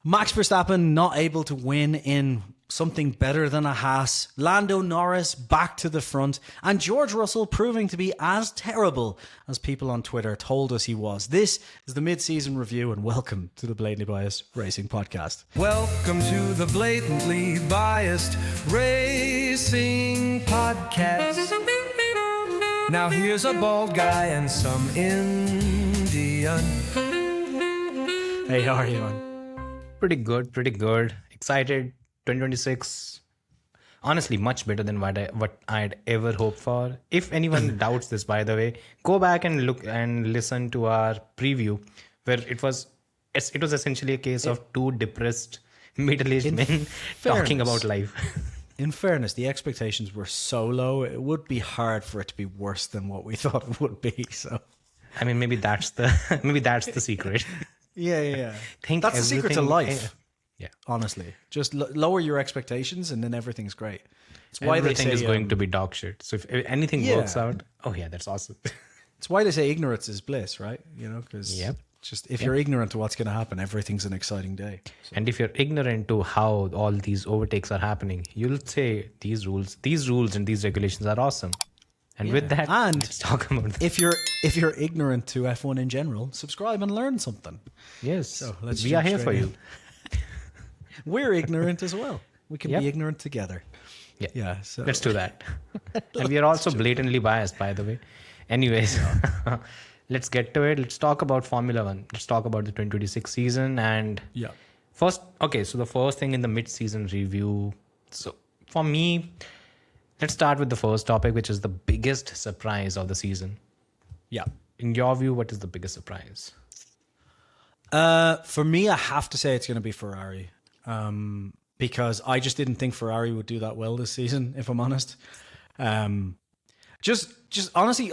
Max Verstappen not able to win in something better than a Haas. Lando Norris back to the front. And George Russell proving to be as terrible as people on Twitter told us he was. This is the mid-season review, and welcome to the Blatantly Biased Racing Podcast. Welcome to the Blatantly Biased Racing Podcast. Now here's a bald guy and some Indian. Hey, how are you, man? Pretty good. Excited. 2026. Honestly, much better than what I'd ever hoped for. If anyone doubts this, by the way, go back and look and listen to our preview, where it was essentially a case of two depressed middle-aged men talking about life. In fairness, the expectations were so low, it would be hard for it to be worse than what we thought it would be. So, I mean, maybe that's the secret. Yeah. Think That's the secret to life. Yeah. Honestly, just lower your expectations and then everything's great. It's why Everything they say is going to be dog shit. So if anything works out, oh yeah, that's awesome. It's why they say ignorance is bliss, right? You know, because if you're ignorant to what's going to happen, everything's an exciting day. So. And if you're ignorant to how all these overtakes are happening, you'll say these rules and these regulations are awesome. And with that, let's talk about that. If you're ignorant to F1 in general, subscribe and learn something. Yes, so we are here for you. We're ignorant as well. We can be ignorant together. Yeah. So let's do that. And we are also blatantly biased, by the way. Anyways, let's get to it. Let's talk about Formula One. Let's talk about the 2026 season. And so the first thing in the mid-season review. So for me, let's start with the first topic, which is the biggest surprise of the season. Yeah. In your view, what is the biggest surprise? For me, I have to say it's going to be Ferrari. Because I just didn't think Ferrari would do that well this season, if I'm honest. Just honestly,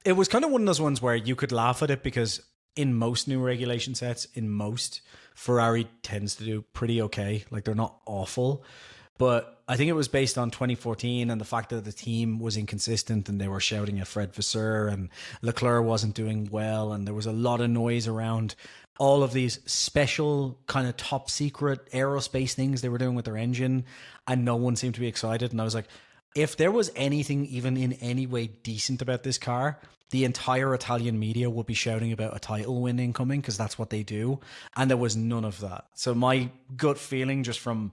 it was kind of one of those ones where you could laugh at it because in most new regulation sets, Ferrari tends to do pretty okay. Like, they're not awful. But I think it was based on 2014 and the fact that the team was inconsistent and they were shouting at Fred Vasseur and Leclerc wasn't doing well. And there was a lot of noise around all of these special kind of top secret aerospace things they were doing with their engine. And no one seemed to be excited. And I was like, if there was anything even in any way decent about this car, the entire Italian media would be shouting about a title win incoming because that's what they do. And there was none of that. So my gut feeling just from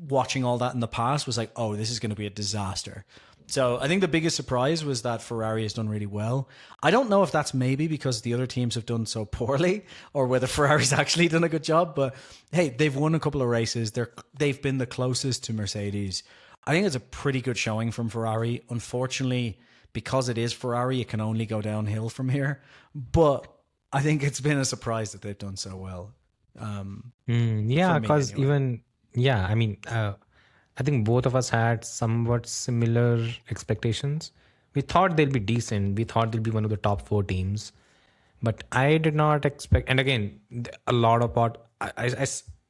watching all that in the past was like, oh, this is going to be a disaster. So I think the biggest surprise was that Ferrari has done really well. I don't know if that's maybe because the other teams have done so poorly or whether Ferrari's actually done a good job, but hey, they've won a couple of races. They've been the closest to Mercedes. I think it's a pretty good showing from Ferrari. Unfortunately, because it is Ferrari, it can only go downhill from here. But I think it's been a surprise that they've done so well. Because I think both of us had somewhat similar expectations. We thought they'll be decent. We thought they'll be one of the top 4 teams. But I did not expect... And again, a lot of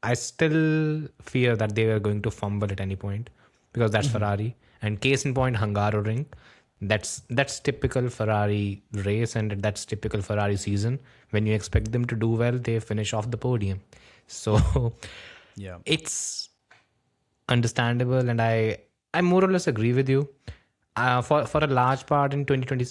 I still fear that they were going to fumble at any point because that's Ferrari. And case in point, Hungaroring. That's typical Ferrari race and that's typical Ferrari season. When you expect them to do well, they finish off the podium. So it's understandable, and I more or less agree with you. For a large part in 2020.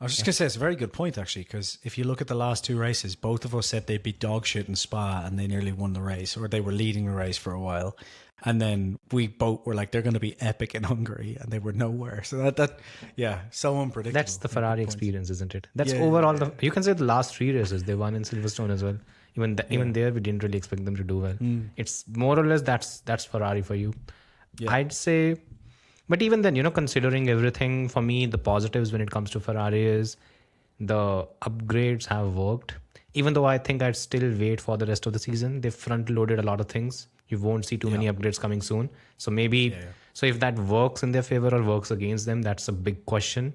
I was just going to say, it's a very good point, actually, because if you look at the last 2 races, both of us said they'd be dog shit in Spa and they nearly won the race, or they were leading the race for a while. And then we both were like, they're going to be epic in Hungary, and they were nowhere. So so unpredictable. That's the Ferrari experience, isn't it? That's overall, you can say the last 3 races, they won in Silverstone as well. Even there, we didn't really expect them to do well. It's more or less that's Ferrari for you. Yeah. I'd say, but even then, considering everything, for me, the positives when it comes to Ferrari is the upgrades have worked. Even though I think I'd still wait for the rest of the season, they front loaded a lot of things. You won't see too many upgrades coming soon. So maybe, so if that works in their favor or works against them, that's a big question.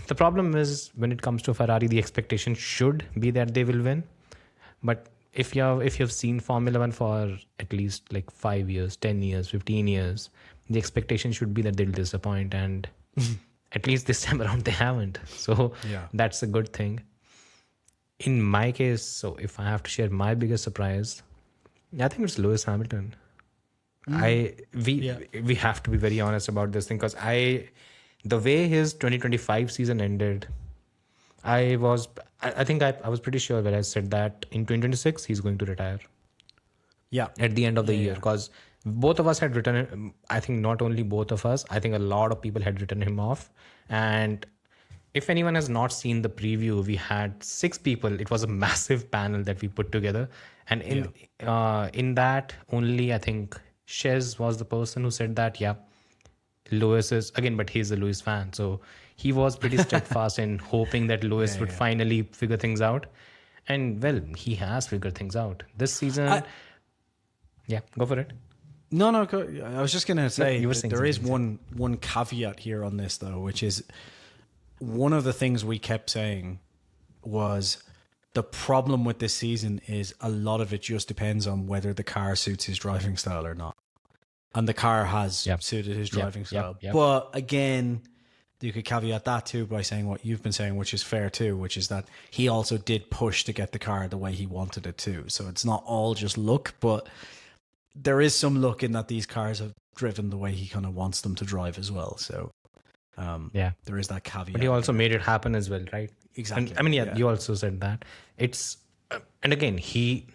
The problem is when it comes to Ferrari, the expectation should be that they will win. But if you've seen Formula One for at least like 5 years, 10 years, 15 years, the expectation should be that they'll disappoint. And at least this time around, they haven't. So that's a good thing. In my case, so if I have to share my biggest surprise, I think it's Lewis Hamilton. We have to be very honest about this thing, because the way his 2025 season ended, I think I was pretty sure when I said that in 2026 he's going to retire Yeah. at the end of the year, because both of us had written, I think not only both of us, I think a lot of people had written him off. And if anyone has not seen the preview, we had 6 people. It was a massive panel that we put together, and in that, only I think Shez was the person who said that, yeah, Lewis is again, but he's a Lewis fan, so he was pretty steadfast in hoping that Lewis would finally figure things out. And well, he has figured things out this season. Yeah, go for it. No, I was just going to say you were that saying there is something. one caveat here on this, though, which is one of the things we kept saying was the problem with this season is a lot of it just depends on whether the car suits his driving style or not. And the car has suited his driving style. Yep. But again, you could caveat that too by saying what you've been saying, which is fair too, which is that he also did push to get the car the way he wanted it to. So it's not all just luck, but there is some luck in that these cars have driven the way he kind of wants them to drive as well. So there is that caveat. But he also made it happen as well, right? Exactly. And, I mean, you also said that. It's and again, he,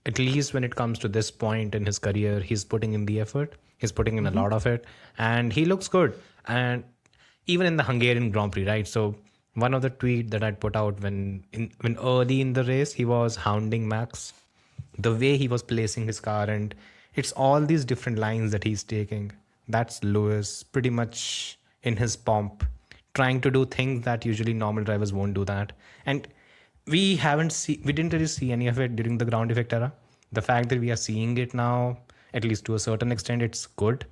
at least when it comes to this point in his career, he's putting in the effort. He's putting in a lot of it, and he looks good. And even in the Hungarian Grand Prix, right? So one of the tweet that I'd put out when early in the race, he was hounding Max, the way he was placing his car, and it's all these different lines that he's taking. That's Lewis pretty much in his pomp, trying to do things that usually normal drivers won't do that. And we didn't really see any of it during the ground effect era. The fact that we are seeing it now, at least to a certain extent, it's good.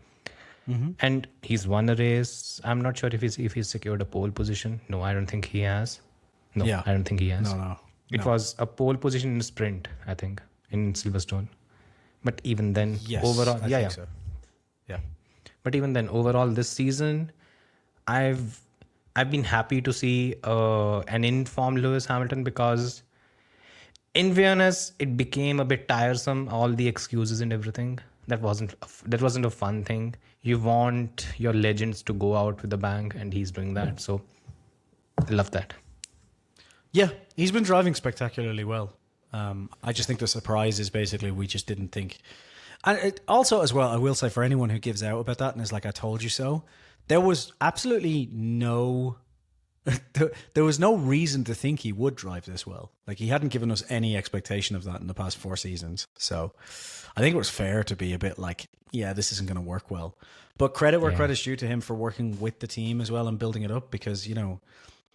And he's won a race. I'm not sure if he's secured a pole position. No, I don't think he has. No, I don't think he has. No. It was a pole position in a sprint, I think, in Silverstone. But even then, overall, I think so. Yeah. But even then, overall, this season, I've been happy to see an informed Lewis Hamilton, because, in fairness, it became a bit tiresome. All the excuses and everything. That wasn't a fun thing. You want your legends to go out with a bang, and he's doing that. So, I love that. Yeah, he's been driving spectacularly well. I just think the surprise is basically we just didn't think. And it also, as well, I will say, for anyone who gives out about that and is like, I told you so, there was absolutely no there was no reason to think he would drive this well. Like, he hadn't given us any expectation of that in the past 4 seasons. So I think it was fair to be a bit like, yeah, this isn't going to work well. But credit where credit's due to him for working with the team as well and building it up, because, you know,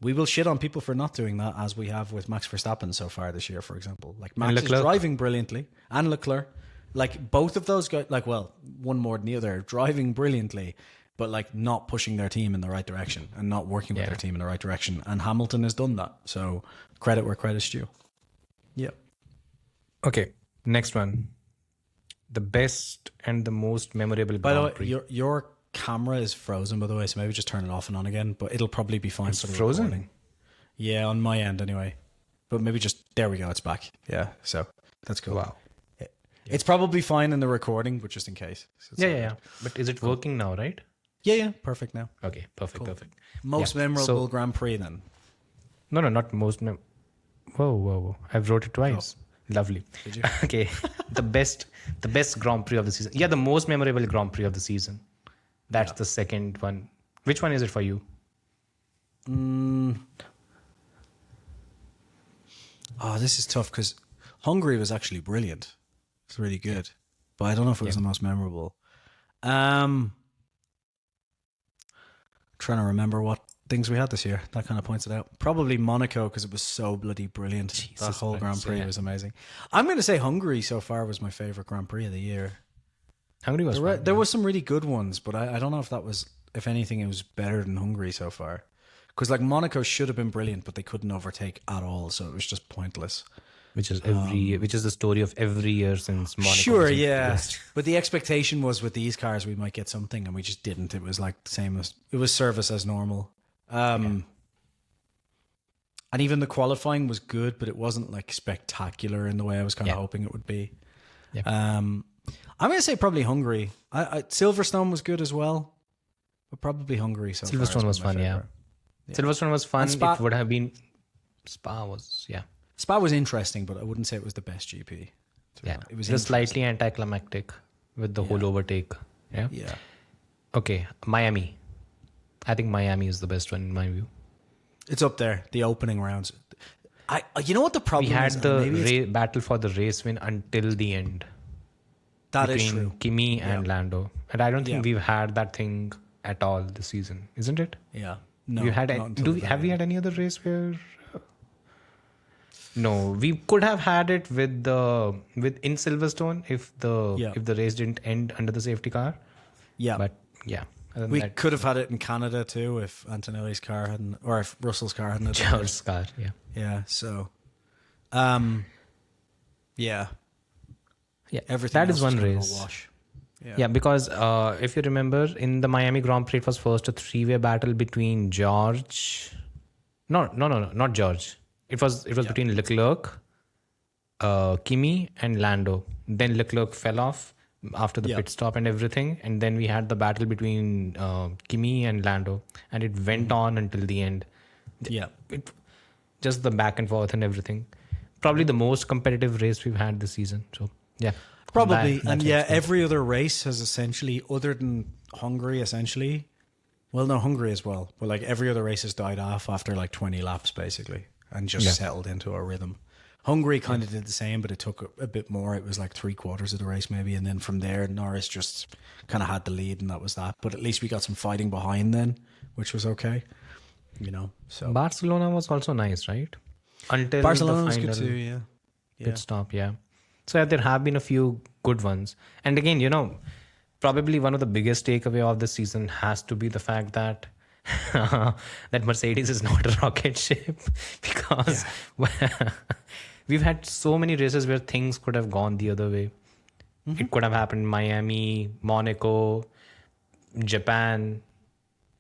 we will shit on people for not doing that, as we have with Max Verstappen so far this year, for example. Like, Max is driving brilliantly, and Leclerc. Like, both of those guys, like, well, one more than the other, driving brilliantly, but like not pushing their team in the right direction and not working with their team in the right direction. And Hamilton has done that. So credit where credit's due. Yeah. Okay, next one. The best and the most memorable By the Grand way, Prix. your camera is frozen, by the way, so maybe just turn it off and on again, but it'll probably be fine for the frozen? recording. Yeah, on my end anyway. But maybe just, there we go, it's back. Yeah, so that's cool. Wow. It's probably fine in the recording, but just in case. So Yeah. But is it working now, right? Yeah, perfect now. Okay, perfect. Most memorable Grand Prix then? No, not most. Whoa. I've wrote it twice. Lovely. Did you? Okay. the best Grand Prix of the season. Yeah, the most memorable Grand Prix of the season. That's the second one. Which one is it for you? Oh, this is tough because Hungary was actually brilliant. It's really good, but I don't know if it was the most memorable. Trying to remember what things we had this year. That kind of points it out. Probably Monaco, because it was so bloody brilliant. That whole Grand Prix was amazing. I'm going to say Hungary so far was my favorite Grand Prix of the year. Hungary was fun, there were some really good ones, but I don't know if anything, it was better than Hungary so far. Because like Monaco should have been brilliant, but they couldn't overtake at all, so it was just pointless. Which is which is the story of every year since Monaco. Sure, yeah. But the expectation was with these cars we might get something, and we just didn't. It was like the same as, it was service as normal. I And even the qualifying was good, but it wasn't like spectacular in the way I was kind of Yeah. hoping it would be. Yeah. I'm going to say probably Hungary. Silverstone was good as well, but probably Hungary. So far has Silverstone been was my fun, yeah. favorite. Silverstone was fun. And Spa- It would have been Spa was, yeah. Spa was interesting, but I wouldn't say it was the best GP. Yeah. It was just slightly anticlimactic with the whole overtake. Yeah. Yeah. Okay. Miami. I think Miami is the best one in my view. It's up there. The opening rounds. You know what the problem We had is? And maybe it's- the battle for the race win until the end that is between true. Kimi and Lando. And I don't think Yeah. we've had that thing at all this season, isn't it? Yeah. No. You had not until the have we very had any other race where no, we could have had it with in Silverstone if the race didn't end under the safety car. Yeah. But yeah, other than We that, could have had it in Canada too if Antonelli's car hadn't, or if Russell's car hadn't. Had George's car, yeah. Yeah. So, yeah. Yeah, Everything that else is one kind of a race. wash. Yeah, because if you remember, in the Miami Grand Prix, it was first a three-way battle between George. No, not George. It was between Leclerc, Kimi, and Lando. Then Leclerc fell off after the pit stop and everything, and then we had the battle between Kimi and Lando, and it went on until the end. Yeah. Just the back and forth and everything. Probably the most competitive race we've had this season. So yeah. Probably. That And makes yeah, sense. every other race has essentially, other than Hungary, essentially, well, no, Hungary as well, but like every other race has died off after like 20 laps, basically, and just settled into a rhythm. Hungary kind of did the same, but it took a bit more. It was like 3/4 of the race, maybe. And then from there, Norris just kind of had the lead, and that was that. But at least we got some fighting behind then, which was okay. You know, so Barcelona was also nice, right? Until Barcelona the was final good too, yeah. pit stop, yeah. So yeah, there have been a few good ones. And again, probably one of the biggest takeaway of the season has to be the fact that that Mercedes is not a rocket ship because we've had so many races where things could have gone the other way. It could have happened in Miami, Monaco, Japan.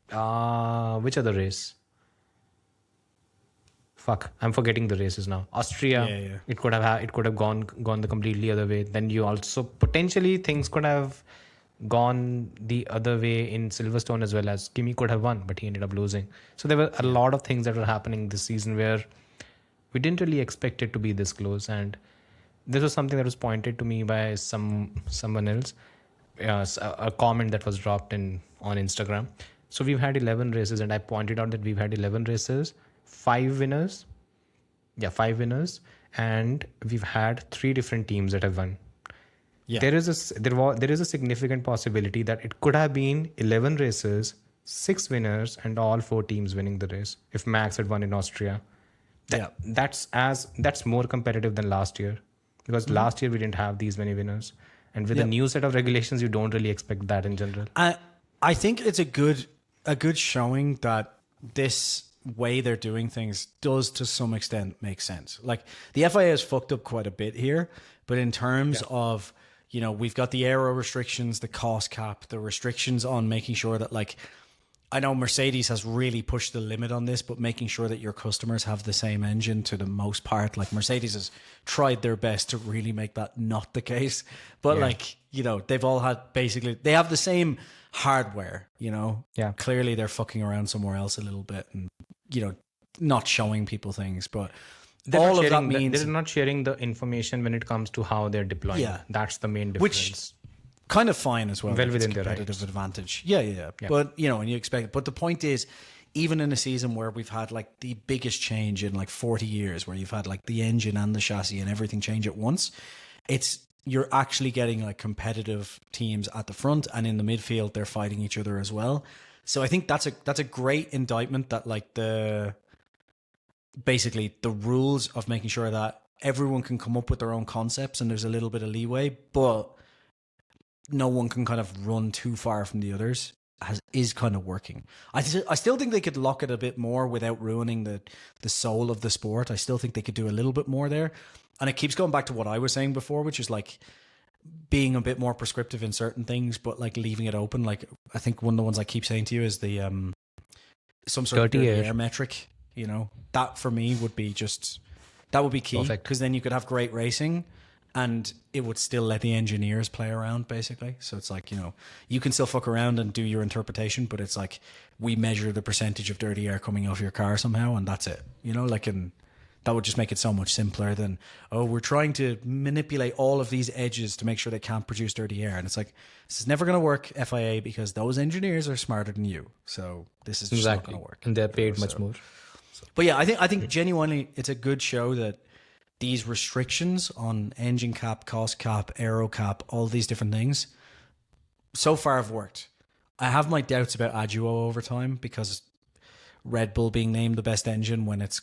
Which other race? Fuck, I'm forgetting the races now. Austria. Yeah. It could have gone the completely other way. Then you also potentially things could have gone the other way in Silverstone as well, as Kimi could have won, but he ended up losing. So there were a lot of things that were happening this season where we didn't really expect it to be this close. And this was something that was pointed to me by someone else, a comment that was dropped on Instagram. So we've had 11 races, and I pointed out that we've had 11 races, 5 winners. Yeah, 5 winners, and we've had 3 different teams that have won. Yeah. There is a significant possibility that it could have been 11 races, 6 winners, and all 4 teams winning the race. If Max had won in Austria, that's more competitive than last year, because last year we didn't have these many winners, and with the new set of regulations, you don't really expect that in general. I think it's a good showing that this way they're doing things does to some extent make sense. Like the FIA has fucked up quite a bit here, but in terms of, we've got the aero restrictions, the cost cap, the restrictions on making sure that, like, I know Mercedes has really pushed the limit on this, but making sure that your customers have the same engine to the most part. Like Mercedes has tried their best to really make that not the case. But they've all had they have the same hardware, Yeah. Clearly they're fucking around somewhere else a little bit and, not showing people things. But all of that means they're not sharing the information when it comes to how they're deploying. Yeah. That's the main difference. kind of fine as well. Well It's within a their competitive rights. advantage. Yeah. But and you expect it. But the point is, even in a season where we've had like the biggest change in like 40 years, where you've had like the engine and the chassis and everything change at once, you're actually getting like competitive teams at the front, and in the midfield they're fighting each other as well. So I think that's a great indictment that like basically the rules of making sure that everyone can come up with their own concepts and there's a little bit of leeway, but no one can kind of run too far from the others is kind of working. I still think they could lock it a bit more without ruining the soul of the sport. I still think they could do a little bit more there. And it keeps going back to what I was saying before, which is like being a bit more prescriptive in certain things, but like leaving it open. Like I think one of the ones I keep saying to you is the some sort Dirty of air. air metric. You know, that for me would be that would be key, Perfect. because then you could have great racing and it would still let the engineers play around, basically. So it's like, you know, you can still fuck around and do your interpretation, but it's like we measure the percentage of dirty air coming off your car somehow, and that's it. You know, like, and that would just make it so much simpler than, oh, we're trying to manipulate all of these edges to make sure they can't produce dirty air. And it's like, this is never going to work, FIA, because those engineers are smarter than you. So this is just not going to work. And they're paid much more. But yeah, I think genuinely it's a good show that these restrictions on engine cap, cost cap, aero cap, all these different things so far have worked. I have my doubts about Aduo over time, because Red Bull being named the best engine when it's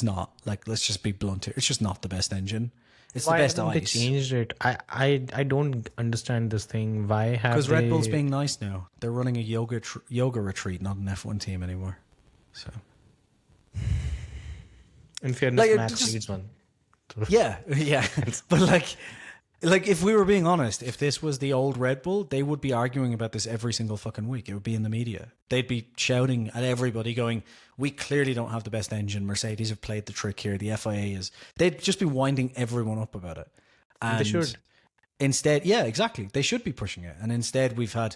not. Like, let's just be blunt here. It's just not the best engine. It's Why the best haven't they ice. changed it? I don't understand this thing. Why have Because they... Red Bull's being nice now. They're running a yoga retreat, not an F1 team anymore. So In fairness, like, Max needs one. yeah. But like if we were being honest, if this was the old Red Bull, they would be arguing about this every single fucking week. It would be in the media. They'd be shouting at everybody going, we clearly don't have the best engine. Mercedes have played the trick here. The FIA is... They'd just be winding everyone up about it. And They should. Instead, yeah, exactly. They should be pushing it. And instead we've had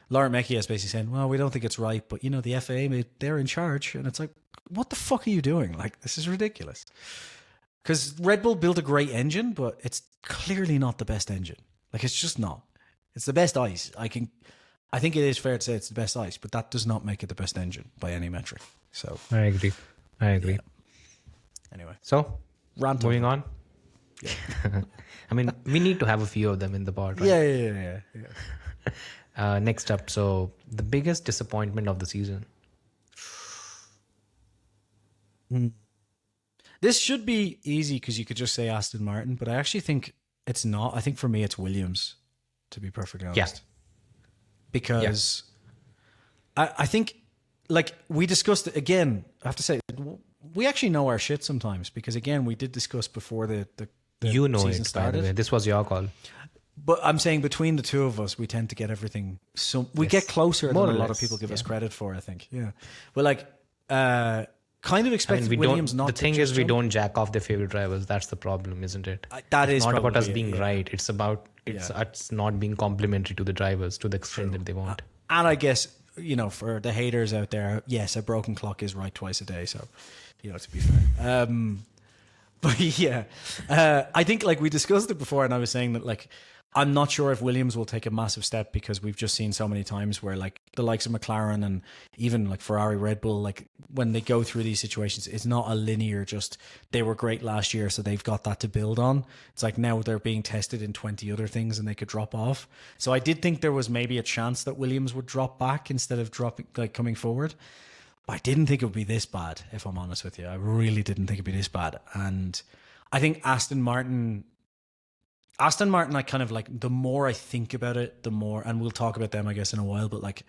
Laurent Mekies basically saying, well, we don't think it's right, but, you know, the FIA, they're in charge. And it's like, what the fuck are you doing? Like, this is ridiculous. Because Red Bull built a great engine, but it's clearly not the best engine. Like, it's just not. It's the best ice. I think it is fair to say it's the best ice, but that does not make it the best engine by any metric. So I agree. yeah. Anyway, So, rant moving over. on. I mean, we need to have a few of them in the pod, right? Yeah. Next up, so the biggest disappointment of the season. This should be easy because you could just say Aston Martin, but I actually think it's not. I think for me it's Williams, to be perfectly honest. Yeah. Because I think, like we discussed it again, I have to say, we actually know our shit sometimes, because again, we did discuss before the You know season it, started. by the way. This was your call. But I'm saying between the two of us, we tend to get everything. So we get closer More than or a lot of less, people give us yeah. credit for, I think. Yeah. But like, kind of I expected mean, Williams not the to thing just is, we jump. don't jack off their favorite drivers. That's the problem, isn't it? That It's is not about us probably it, being yeah. right. It's about it's not being complimentary to the drivers to the extent that they want. And I guess, you know, for the haters out there, yes, a broken clock is right twice a day. So, you know, to be fair. But yeah, I think like we discussed it before, and I was saying that like, I'm not sure if Williams will take a massive step, because we've just seen so many times where like the likes of McLaren and even like Ferrari, Red Bull, like when they go through these situations, it's not a linear just they were great last year, so they've got that to build on. It's like now they're being tested in 20 other things and they could drop off. So I did think there was maybe a chance that Williams would drop back instead of coming forward. But I didn't think it would be this bad, if I'm honest with you. I really didn't think it'd be this bad. And I think Aston Martin, I kind of like, the more I think about it, the more, and we'll talk about them, I guess, in a while, but like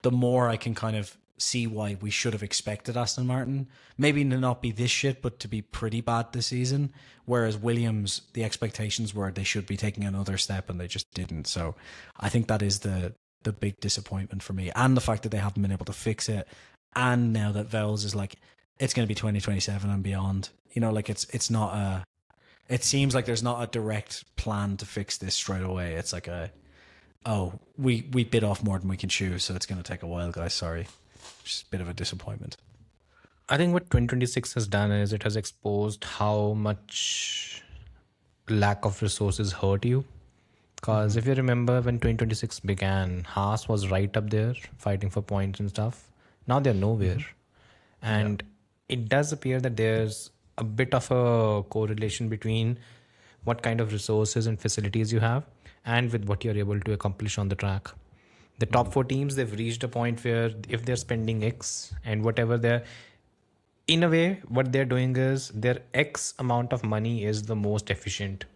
the more I can kind of see why we should have expected Aston Martin, maybe to not be this shit, but to be pretty bad this season. Whereas Williams, the expectations were they should be taking another step and they just didn't. So I think that is the big disappointment for me, and the fact that they haven't been able to fix it. And now that Vels is like, it's going to be 2027 and beyond, you know, like it's not a, it seems like there's not a direct plan to fix this straight away. It's like we bit off more than we can chew, so it's going to take a while, guys. Sorry. Just a bit of a disappointment. I think what 2026 has done is it has exposed how much lack of resources hurt you. Because if you remember when 2026 began, Haas was right up there fighting for points and stuff. Now they're nowhere. And it does appear that there's a bit of a correlation between what kind of resources and facilities you have and with what you're able to accomplish on the track. The top four teams, they've reached a point where if they're spending X and whatever they're, in a way, what they're doing is their X amount of money is the most efficient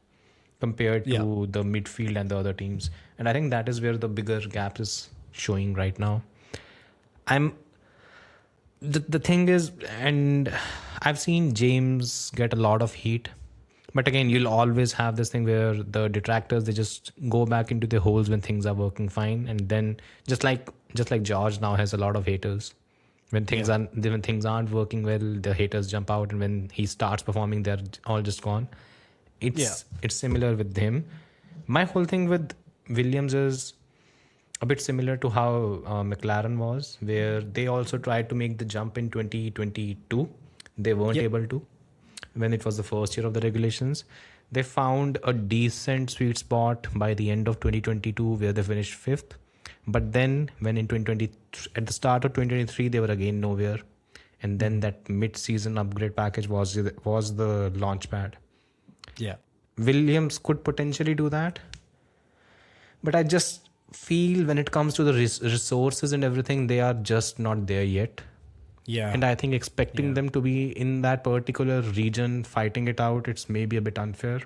compared to the midfield and the other teams. And I think that is where the bigger gap is showing right now. The thing is, and I've seen James get a lot of heat, but again, you'll always have this thing where the detractors, they just go back into their holes when things are working fine, and then just like George now has a lot of haters. When things aren't working well, the haters jump out, and when he starts performing, they're all just gone. It's similar with him. My whole thing with Williams is a bit similar to how McLaren was, where they also tried to make the jump in 2022. They weren't able to when it was the first year of the regulations. They found a decent sweet spot by the end of 2022 where they finished fifth. But then when in 2020, at the start of 2023, they were again nowhere. And then that mid-season upgrade package was the launch pad. Yeah. Williams could potentially do that. But I just feel when it comes to the resources and everything, they are just not there yet. Yeah. And I think expecting them to be in that particular region fighting it out, it's maybe a bit unfair.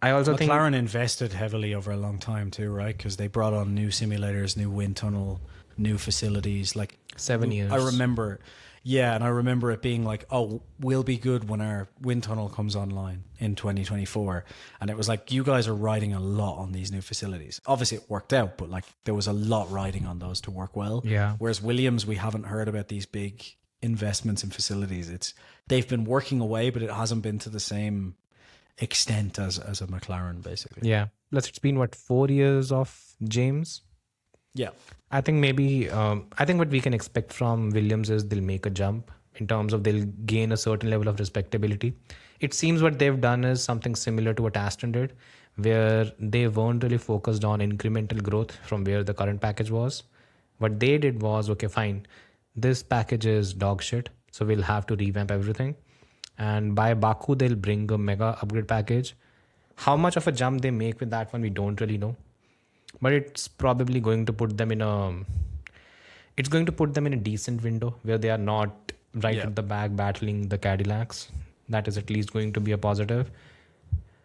I also think McLaren invested heavily over a long time too, right? Because they brought on new simulators, new wind tunnel, new facilities. Like 7 years. I remember, and I remember it being like, oh, we'll be good when our wind tunnel comes online in 2024. And it was like, you guys are riding a lot on these new facilities. Obviously, it worked out, but like there was a lot riding on those to work well. Yeah. Whereas Williams, we haven't heard about these big investments in facilities. They've been working away, but it hasn't been to the same extent as a McLaren, basically. Yeah. Plus, it's been 4 years of James. Yeah. I think maybe I think what we can expect from Williams is they'll make a jump in terms of they'll gain a certain level of respectability. It seems what they've done is something similar to what Aston did, where they weren't really focused on incremental growth from where the current package was. What they did was, okay, fine, this package is dog shit, so we'll have to revamp everything. And by Baku, they'll bring a mega upgrade package. How much of a jump they make with that one, we don't really know. But it's probably going to put them in a decent window where they are not right at the back battling the Cadillacs. That is at least going to be a positive.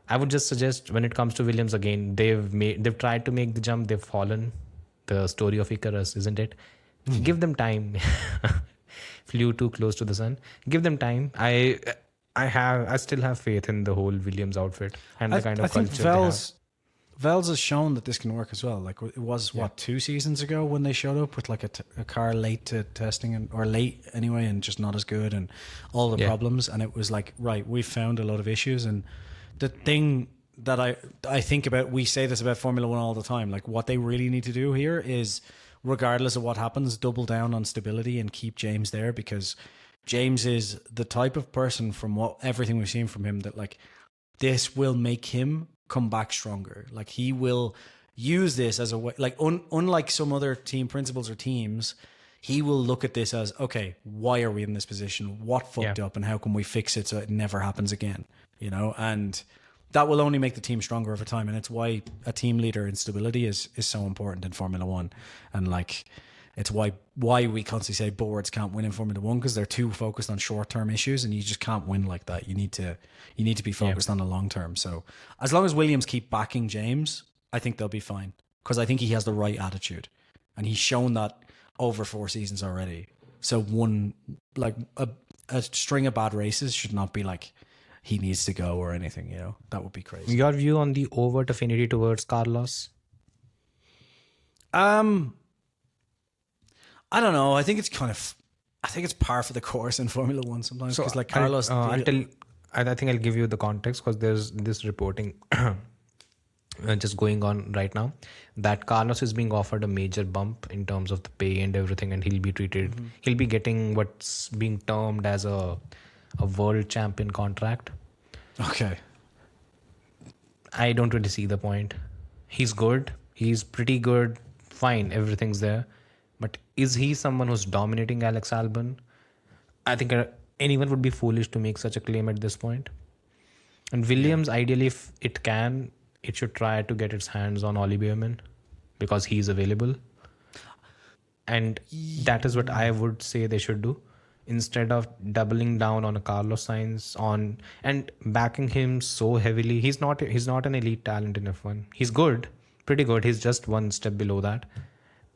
I would just suggest when it comes to Williams, again, they've tried to make the jump, they've fallen. The story of Icarus, isn't it? Give them time. Flew too close to the sun. Give them time. I still have faith in the whole Williams outfit and the kind of culture they have. Vels has shown that this can work as well. Like it was 2 seasons ago when they showed up with like a car late to testing or late anyway, and just not as good and all the problems. And it was like, right, we found a lot of issues. And the thing that I think about, we say this about Formula One all the time. Like what they really need to do here is, regardless of what happens, double down on stability and keep James there, because James is the type of person, from everything we've seen from him, that like this will make him come back stronger. Like he will use this as a way, like unlike some other team principals or teams, he will look at this as, okay, why are we in this position? What fucked up and how can we fix it so it never happens again? You know, and that will only make the team stronger over time. And it's why a team leader in stability is so important in Formula One. And like, it's why we constantly say boards can't win in Formula One, because they're too focused on short-term issues, and you just can't win like that. You need to be focused on the long term. So as long as Williams keep backing James, I think they'll be fine, because I think he has the right attitude, and he's shown that over 4 seasons already. So a string of bad races should not be like he needs to go or anything. You know, that would be crazy. Your view on the overt affinity towards Carlos? I don't know. I think it's par for the course in Formula One sometimes. Because like Carlos, I think I'll give you the context, because there's this reporting just going on right now that Carlos is being offered a major bump in terms of the pay and everything, and he'll be treated. Mm-hmm. He'll be getting what's being termed as a world champion contract. Okay. I don't really see the point. He's good. He's pretty good. Fine. Everything's there. But is he someone who's dominating Alex Albon? I think anyone would be foolish to make such a claim at this point. And Williams, ideally, if it can, it should try to get its hands on Ollie Behrman, because he's available. And that is what I would say they should do. Instead of doubling down on a Carlos Sainz and backing him so heavily. He's not an elite talent in F1. He's good, pretty good. He's just one step below that.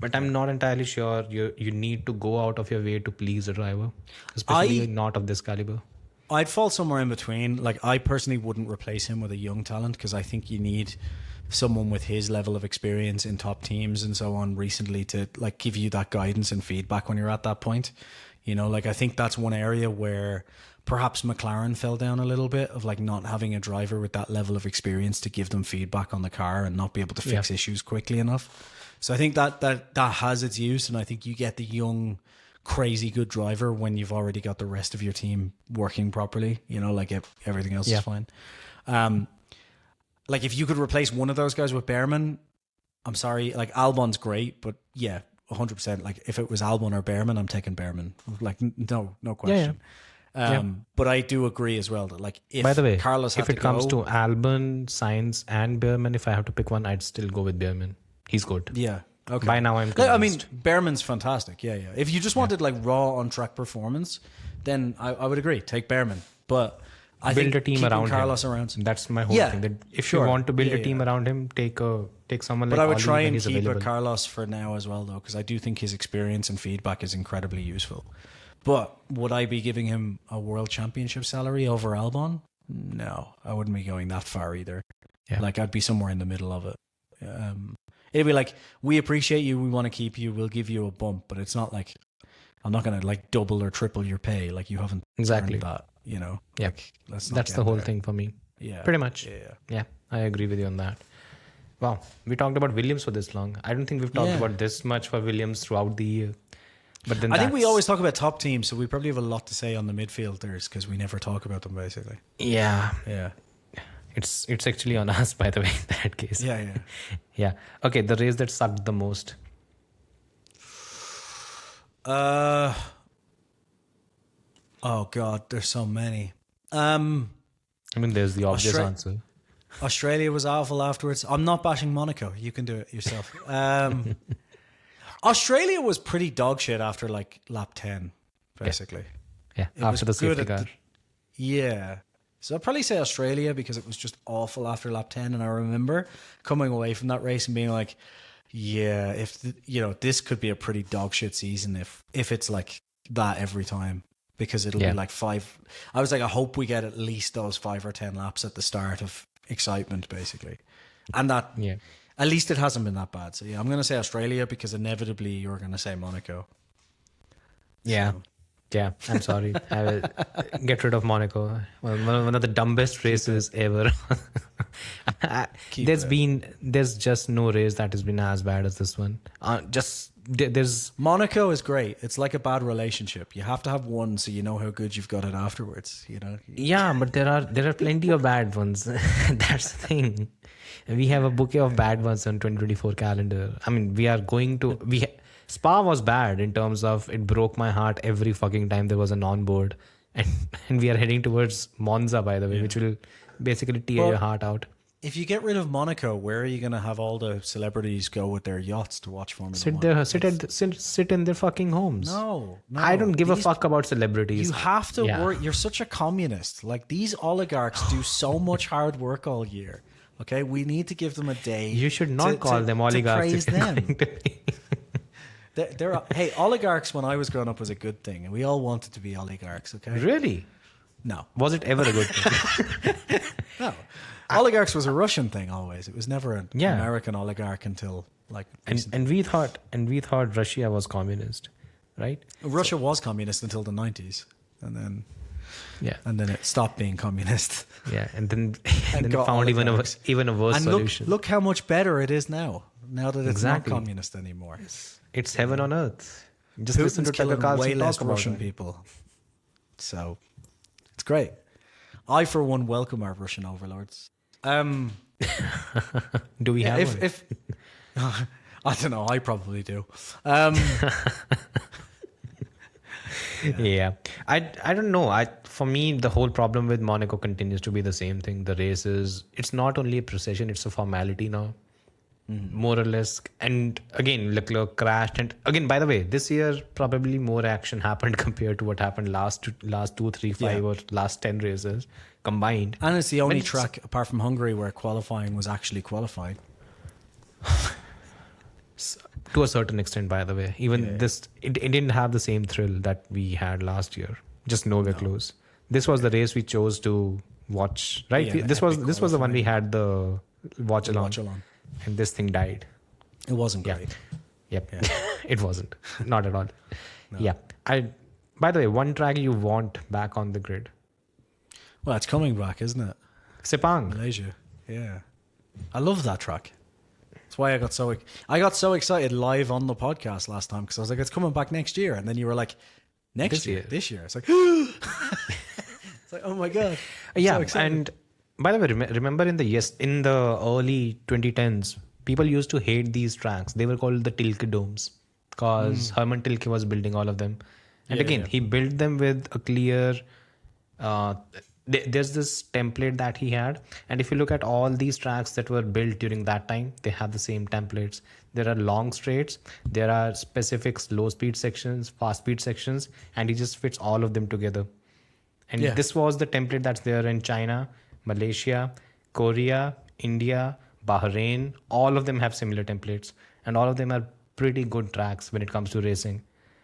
But I'm not entirely sure you need to go out of your way to please a driver, especially not of this caliber. I'd fall somewhere in between. Like, I personally wouldn't replace him with a young talent, because I think you need someone with his level of experience in top teams and so on recently to like give you that guidance and feedback when you're at that point. You know, like I think that's one area where perhaps McLaren fell down a little bit of like not having a driver with that level of experience to give them feedback on the car and not be able to fix issues quickly enough. So I think that has its use, and I think you get the young, crazy good driver when you've already got the rest of your team working properly. You know, like if everything else is fine. Like if you could replace one of those guys with Behrman, I'm sorry, like Albon's great, but yeah, 100%. Like if it was Albon or Behrman, I'm taking Behrman. Like no question. But I do agree as well that like if By the way, Carlos had if it to comes go, to Albon, Sainz, and Behrman, if I have to pick one, I'd still go with Behrman. He's good. yeah. Okay. By now, I'm I mean, convinced. Behrman's fantastic. Yeah. If you just wanted like raw on track performance, then I would agree. Take Behrman. But I Build think a team keeping around Carlos him. around. That's my whole Yeah, thing. That if sure. you want to build Yeah, a team around him, take someone But like I would Ollie try when and he's keep a available. Carlos for now as well, though, because I do think his experience and feedback is incredibly useful. But would I be giving him a world championship salary over Albon? No, I wouldn't be going that far either. Yeah. Like I'd be somewhere in the middle of it. It'd be like, we appreciate you, we want to keep you, we'll give you a bump, but it's not like I'm not going to like double or triple your pay. Like you haven't Exactly. earned that, you know. Yeah. Like, let's not That's get the whole there. thing for me. Yeah, Pretty much. Yeah. Yeah, I agree with you on that. Wow, we talked about Williams for this long. I don't think we've talked about this much for Williams throughout the year. But then I think we always talk about top teams, so we probably have a lot to say on the midfielders because we never talk about them basically. Yeah, Yeah. it's actually on us, by the way, in that case. Yeah. Yeah. Okay, the race that sucked the most. Oh God, there's so many. I mean, there's the obvious Austra- answer. Australia was awful afterwards. I'm not bashing Monaco. You can do it yourself. Australia was pretty dog shit after like lap 10, basically. Yeah, It after the was good safety at car. Yeah. So I'd probably say Australia because it was just awful after lap 10. And I remember coming away from that race and being like, yeah, this could be a pretty dog shit season if it's like that every time. Because it'll be like 5. I was like, I hope we get at least those 5 or 10 laps at the start of excitement, basically. And that, at least it hasn't been that bad. So yeah, I'm going to say Australia because inevitably you're going to say Monaco. Yeah. Yeah, I'm sorry. I will get rid of Monaco. One of the dumbest races ever. There's just no race that has been as bad as this one. There's Monaco is great. It's like a bad relationship. You have to have one so you know how good you've got it afterwards. You know. Yeah, but there are plenty of bad ones. That's the thing. We have a bouquet of bad ones on 2024 calendar. I mean, we are going to Spa was bad in terms of it broke my heart every fucking time there was an onboard, and we are heading towards Monza, by the way, which will basically tear your heart out. If you get rid of Monaco, where are you going to have all the celebrities go with their yachts to watch Formula One? Sit in their fucking homes. No. I don't give a fuck about celebrities. You have to work. You're such a communist. Like these oligarchs do so much hard work all year. Okay, we need to give them a day. You should not call them oligarchs. To praise them. Hey, oligarchs when I was growing up was a good thing, and we all wanted to be oligarchs. Okay, Really? no, Was it ever a good thing? no. Oligarchs was a Russian thing always. It was never an American oligarch until like. and we thought Russia was communist, right? Russia was communist until the 90s, and then it stopped being communist. Yeah, and then it got found even oligarchs. a worse And solution. look how much better it is now. Now that it's Exactly. not communist anymore. It's heaven on earth. Just listen Putin's to Tucker killing Carlson way less talk about Russian it. people. So it's great. I, for one, welcome our Russian overlords. Do we have one? If I don't know, I probably do. Yeah. I don't know. For me, the whole problem with Monaco continues to be the same thing. The races, it's not only a procession, it's a formality now. More or less. And again, Leclerc crashed. And again, by the way, this year probably more action happened compared to what happened last 2, 3, 5 or last 10 races combined. And it's the only track apart from Hungary where qualifying was actually qualifying. To a certain extent, by the way. Even this, it didn't have the same thrill that we had last year. Just nowhere close. This was the race we chose to watch, right? Yeah, This was the one we had the watch along. Watch along. And this thing died. It wasn't Yeah. great. Yep. It wasn't. Not at all. Yeah. By the way, one track you want back on the grid. Well, it's coming back, isn't it? Sepang. Malaysia. Yeah. I love that track. That's why I got so excited live on the podcast last time, because I was like, it's coming back next year. And then you were like, this year. It's like, it's like, oh my God. Yeah. And by the way, remember in the early 2010s, people used to hate these tracks. They were called the Tilke domes because Herman Tilke was building all of them. And he built them with a clear... there's this template that he had. And if you look at all these tracks that were built during that time, they have the same templates. There are long straights. There are specific slow speed sections, fast speed sections. And he just fits all of them together. And this was the template that's there in China, Malaysia, Korea, India, Bahrain. All of them have similar templates. And all of them are pretty good tracks when it comes to racing.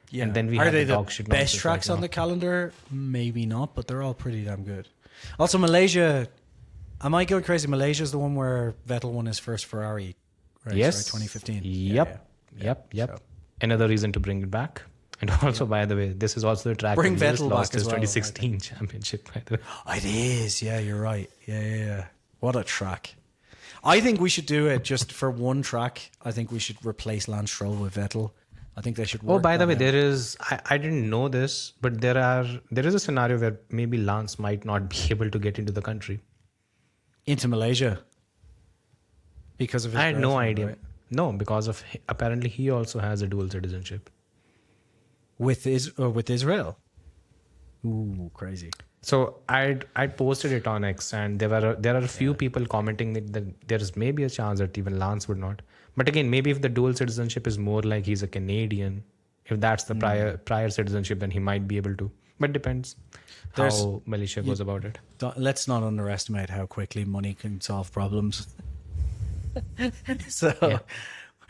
Yeah. And then we Are have they the the dog shit best nonsense tracks right on now. the calendar? Maybe not, but they're all pretty damn good. Also, Malaysia. Am I going crazy? Malaysia is the one where Vettel won his first Ferrari race, Yes. right? 2015. Yep. Yep. Another reason to bring it back. And also, by the way, this is also the track Bring that Lewis Vettel lost back as his well, 2016 championship, by the way. It is. Yeah, you're right. Yeah. What a track. I think we should do it just for one track. I think we should replace Lance Stroll with Vettel. I think they should work Oh, by the way, that there is, I didn't know this, but there is a scenario where maybe Lance might not be able to get into the country. into Malaysia because of his I had no girlfriend, idea. right? No, because of, apparently he also has a dual citizenship. With Israel. Ooh, crazy. So I'd posted it on X, and there are a few people commenting that there is maybe a chance that even Lance would not. But again, maybe if the dual citizenship is more like he's a Canadian, if that's the prior citizenship, then he might be able to. But depends how Malaysia goes about it. Let's not underestimate how quickly money can solve problems. So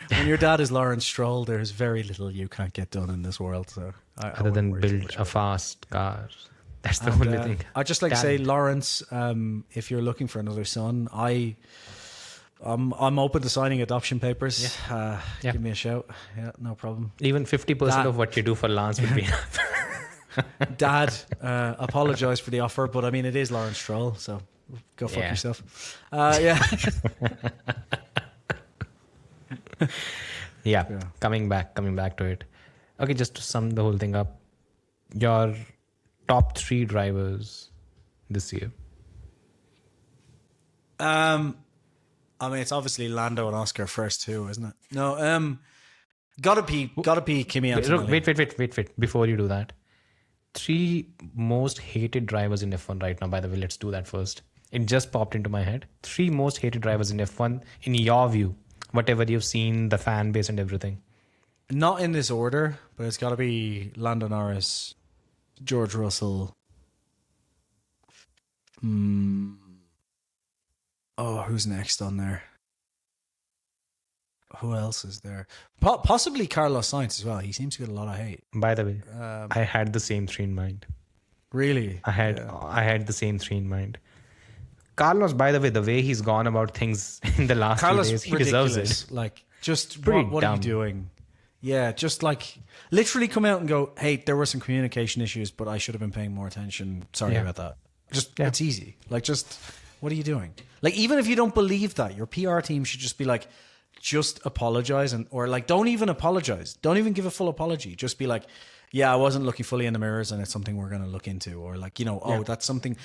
when your dad is Lawrence Stroll, there's very little you can't get done in this world. So Other than build a fast car. That's the only thing. I'd just like to say, Lawrence, if you're looking for another son, I'm open to signing adoption papers. Give me a shout. Yeah, no problem. Even 50% of what you do for Lance would be enough. Dad, apologize for the offer, but I mean, it is Lawrence Stroll, so go fuck yourself. Yeah, coming back to it. Okay, just to sum the whole thing up, your top 3 drivers this year. I mean, it's obviously Lando and Oscar first too, isn't it? No, gotta be Kimi Antonelli. Wait. Before you do that, 3 most hated drivers in F1 right now. By the way, let's do that first. It just popped into my head. 3 most hated drivers in F1, in your view, whatever you've seen, the fan base and everything. Not in this order, but it's got to be Lando Norris, George Russell. Oh, who's next on there? Who else is there? Possibly Carlos Sainz as well. He seems to get a lot of hate. By the way, I had the same 3 in mind. Really? I had the same 3 in mind. Carlos, by the way he's gone about things in the last few days, he deserves it. Like, just Pretty what are you dumb. doing? Yeah, just like literally come out and go, hey, there were some communication issues, but I should have been paying more attention. Sorry about that. It's easy. Like, just what are you doing? Like, even if you don't believe that, your PR team should just be like, just apologize, or like, don't even apologize. Don't even give a full apology. Just be like, yeah, I wasn't looking fully in the mirrors and it's something we're going to look into. Or like, that's something,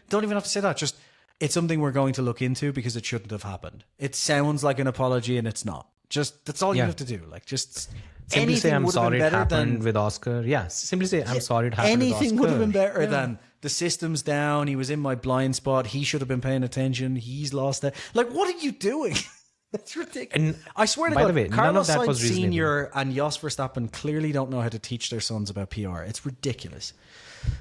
don't even have to say that. Just, it's something we're going to look into because it shouldn't have happened. It sounds like an apology and it's not. Just, that's all you have to do. Like, just simply say, I'm sorry it happened with Oscar. Yeah, simply say, I'm sorry it happened with Oscar. Anything would have been better than the system's down. He was in my blind spot. He should have been paying attention. He's lost that. Like, what are you doing? That's ridiculous. And I swear to by God, the way, none Carlos of that Sainz was reasonable. Sr. and Jos Verstappen clearly don't know how to teach their sons about PR. It's ridiculous.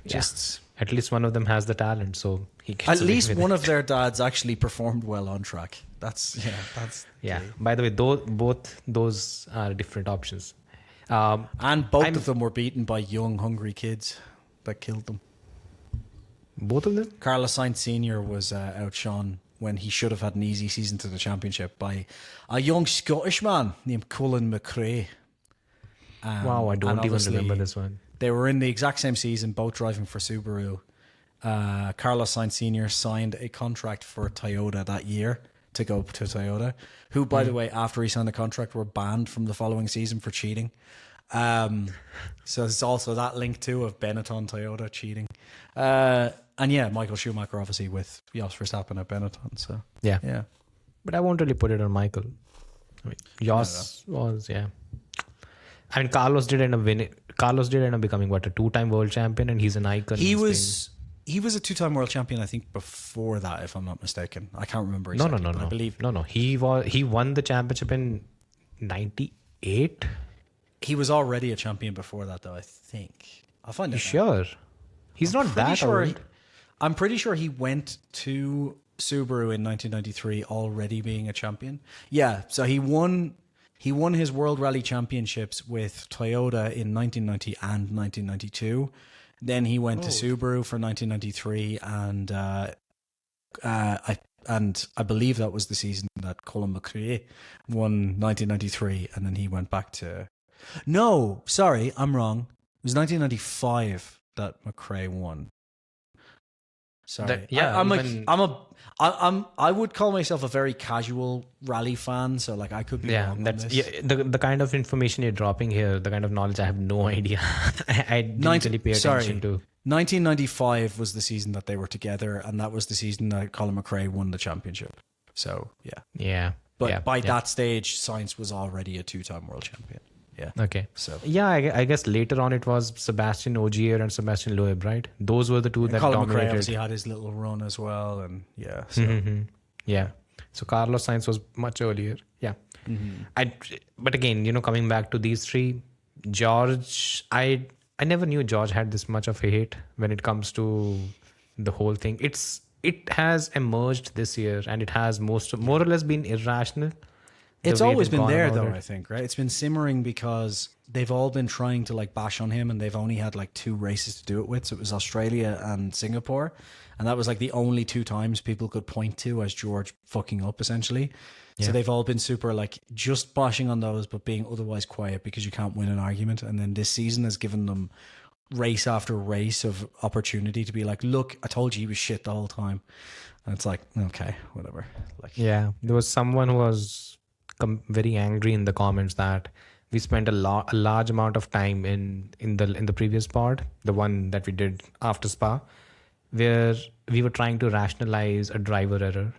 Just at least one of them has the talent, so he gets at away least with one it. of their dads actually performed well on track. That's By the way, both those are different options. and both of them were beaten by young, hungry kids that killed them. Both of them? Carlos Sainz Sr. was outshone when he should have had an easy season to the championship by a young Scottish man named Colin McRae. Wow, I and don't even obviously remember this one. They were in the exact same season, both driving for Subaru. Carlos Sainz Sr. signed a contract for Toyota that year to go to Toyota, who, by the way, after he signed the contract, were banned from the following season for cheating. So there's also that link too of Benetton Toyota cheating. And yeah, Michael Schumacher obviously with Jos Verstappen at Benetton. So Yeah. But I won't really put it on Michael. I mean, Jos was, yeah. I mean, Carlos did end up winning. Carlos did end up becoming what, a 2-time world champion, and he's an icon. He in was a 2-time world champion, I think, before that, if I'm not mistaken. I can't remember Spain. exactly. No. I believe No. He won the championship in 98. he was already a champion before that, though. I think I'll find You out. sure? He's not that old. I'm pretty sure he went to Subaru in 1993 already being a champion. Yeah, so he won his World Rally Championships with Toyota in 1990 and 1992. Then he went to Subaru for 1993, and I believe that was the season that Colin McRae won 1993, and then he went back to. No, sorry, I'm wrong. It was 1995 that McRae won. Sorry, I would call myself a very casual rally fan, so like I could be wrong that's on this. the kind of information you're dropping here, the kind of knowledge I have no idea. I didn't really pay attention to. 1995 was the season that they were together, and that was the season that Colin McRae won the championship. So Yeah. but by that stage, Sainz was already a 2-time world champion. Yeah. Okay. So yeah, I guess later on it was Sebastian Ogier and Sebastian Loeb, right? Those were the two that Colin McRae dominated. obviously had his little run as well, and so. Yeah. So Carlos Sainz was much earlier. Yeah. But again, coming back to these three, George, I never knew George had this much of a hate when it comes to the whole thing. It has emerged this year, and it has more or less been irrational. It's always been there, though, I think, right? It's been simmering because they've all been trying to like bash on him, and they've only had like 2 races to do it with. So it was Australia and Singapore, and that was like the only 2 times people could point to as George fucking up, essentially. So they've all been super like just bashing on those, but being otherwise quiet because you can't win an argument. And then this season has given them race after race of opportunity to be like, look, I told you he was shit the whole time. And it's like, okay, whatever. Like, yeah, there was someone who was very angry in the comments that we spent a large amount of time in the previous pod, the one that we did after Spa, where we were trying to rationalize a driver error.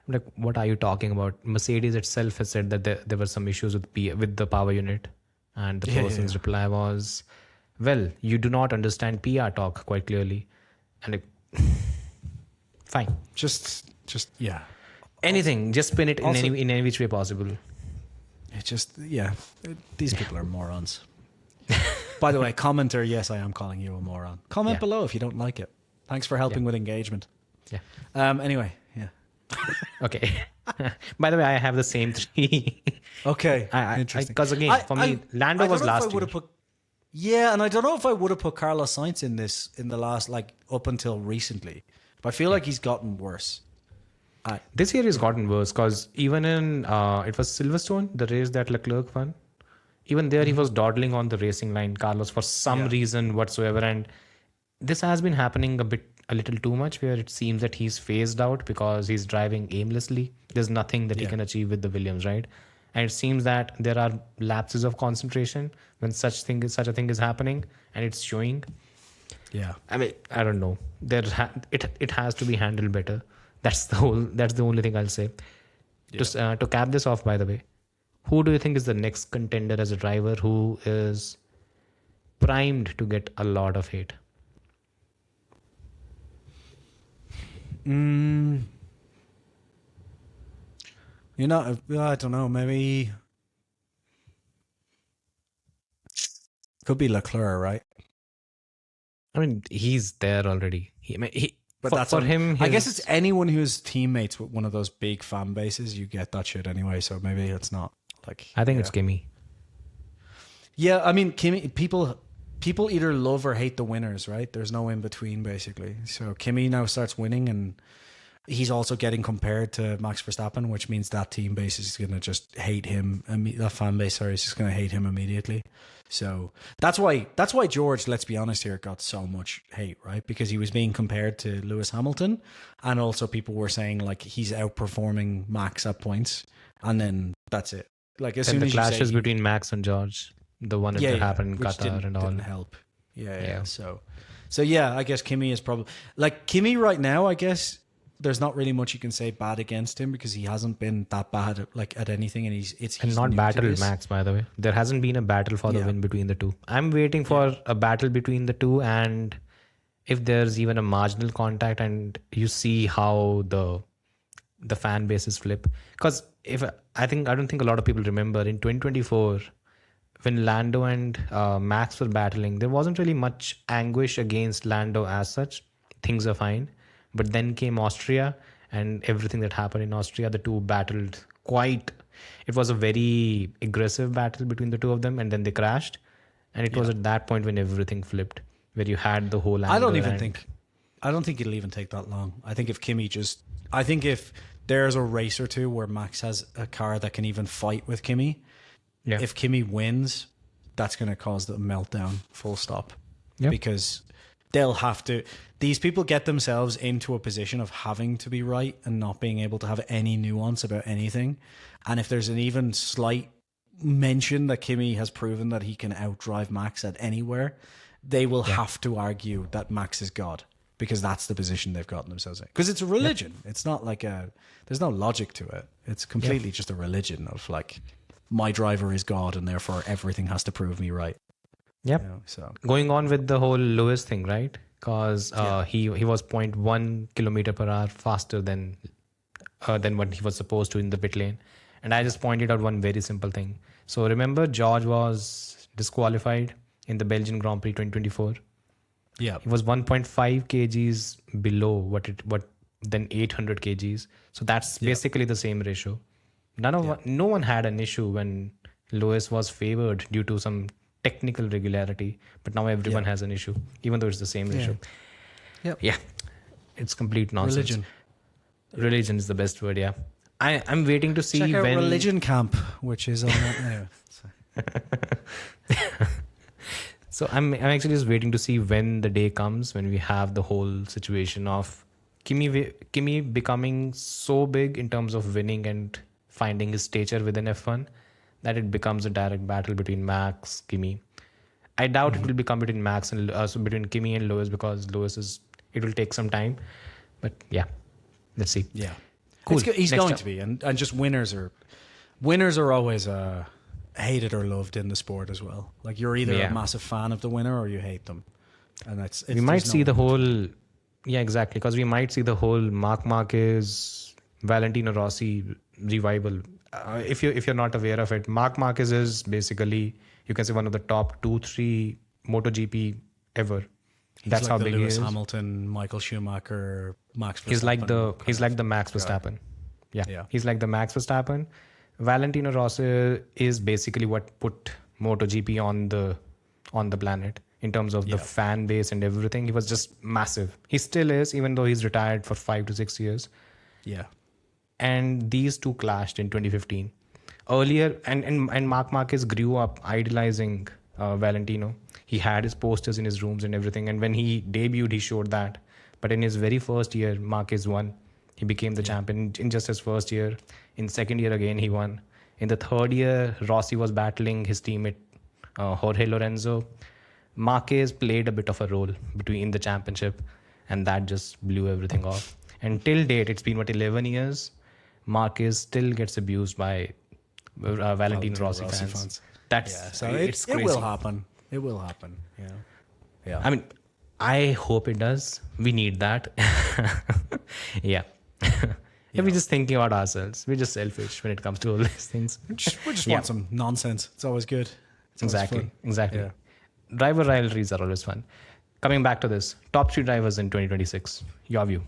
I'm like, what are you talking about? Mercedes itself has said that there were some issues with the power unit, and the person's reply was, well, you do not understand PR talk quite clearly. And like, fine, just anything, just spin it Also- in any which way possible. It just, these people are morons. By the way, commenter, yes, I am calling you a moron. Comment below if you don't like it. Thanks for helping with engagement. Yeah. Anyway, yeah. Okay. By the way, I have the same 3. Okay. Interesting. Because again, for me, Lando was last year. And I don't know if I would have put Carlos Sainz in the last, like, up until recently. But I feel like he's gotten worse. This year has gotten worse because even in, it was Silverstone, the race that Leclerc won. Even there, he was dawdling on the racing line, Carlos, for some reason whatsoever. And this has been happening a little too much, where it seems that he's phased out because he's driving aimlessly. There's nothing that he can achieve with the Williams, right? And it seems that there are lapses of concentration when such a thing is happening, and it's showing. Yeah. I mean, I don't know. It has to be handled better. That's the only thing I'll say. Yeah. To cap this off, by the way, who do you think is the next contender as a driver who is primed to get a lot of hate? I don't know. Maybe could be Leclerc, right? I mean, he's there already. But that's for him. I guess it's anyone who's teammates with one of those big fan bases. You get that shit anyway. So maybe it's not like. I think it's Kimi. Yeah, I mean, Kimi. People either love or hate the winners, right? There's no in between, basically. So Kimi now starts winning, and he's also getting compared to Max Verstappen, which means that team base is going to just hate him. That fan base, sorry, is just going to hate him immediately. So that's why George, let's be honest here, got so much hate, right? Because he was being compared to Lewis Hamilton, and also people were saying like he's outperforming Max at points, and then that's it. Like as soon the as clashes you say between Max and George, the one that happened in which Qatar and all. didn't help. Yeah. So yeah, I guess Kimi is probably like Kimi right now. I guess there's not really much you can say bad against him because he hasn't been that bad at anything, and he's not new battled to Max, by the way. There hasn't been a battle for the win between the two. I'm waiting for a battle between the two, and if there's even a marginal contact, and you see how the fan bases flip. Because I don't think a lot of people remember in 2024 when Lando and Max were battling, there wasn't really much anguish against Lando as such. Things are fine. But then came Austria and everything that happened in Austria. The two battled it was a very aggressive battle between the two of them, and then they crashed. And it was at that point when everything flipped, where you had the whole anger. I don't think it'll even take that long. I think if there's a race or two where Max has a car that can even fight with Kimi, if Kimi wins, that's going to cause the meltdown, full stop. Yep. Because they'll have to... These people get themselves into a position of having to be right and not being able to have any nuance about anything. And if there's an even slight mention that Kimi has proven that he can outdrive Max at anywhere, they will have to argue that Max is God, because that's the position they've gotten themselves in. Because it's a religion. It's not like there's no logic to it. It's completely just a religion of like, my driver is God and therefore everything has to prove me right. Yep. So going on with the whole Lewis thing, right? Because he was 0.1 kilometer per hour faster than what he was supposed to in the pit lane. And I just pointed out one very simple thing. So remember, George was disqualified in the Belgian Grand Prix 2024. Yeah, he was 1.5 kgs below what then 800 kgs. So that's basically the same ratio. No one had an issue when Lewis was favored due to some technical regularity, but now everyone has an issue, even though it's the same ratio. Yeah, it's complete nonsense. Religion is the best word. Yeah, I'm waiting to see check out when Religion Camp, which is on that now. So I'm actually just waiting to see when the day comes when we have the whole situation of Kimi becoming so big in terms of winning and finding his stature within F1 that it becomes a direct battle between Max, Kimi. I doubt it will become between Max and between Kimi and Lewis, because it will take some time. But yeah, let's see. Yeah, cool. He's going to be, and just winners are always hated or loved in the sport as well. Like you're either a massive fan of the winner or you hate them, and we might see the whole. Yeah, exactly, because we might see the whole Marc Marquez, Valentino Rossi revival. If you're not aware of it, Marc Marquez is basically, you can say, one of the top 2-3 MotoGP ever. That's like how big Lewis he is. Hamilton, Michael Schumacher, Max Verstappen. He's like the Max Verstappen. Yeah, he's like the Max Verstappen. Valentino Rossi is basically what put MotoGP on the planet in terms of the fan base and everything. He was just massive. He still is, even though he's retired for 5 to 6 years. Yeah. And these two clashed in 2015. Earlier, and Marc Marquez grew up idolizing Valentino. He had his posters in his rooms and everything. And when he debuted, he showed that. But in his very first year, Marquez won. He became the champion in just his first year. In second year again, he won. In the third year, Rossi was battling his teammate Jorge Lorenzo. Marquez played a bit of a role in the championship, and that just blew everything off. And till date, it's been 11 years. Marquez still gets abused by Valentino Rossi fans. It's crazy. It will happen. It will happen. Yeah. I mean, I hope it does. We need that. Yeah. We're just thinking about ourselves. We're just selfish when it comes to all these things. We just want some nonsense. It's always good. Exactly. Yeah. Driver rivalries are always fun. Coming back to this, top 3 drivers in 2026. Your view?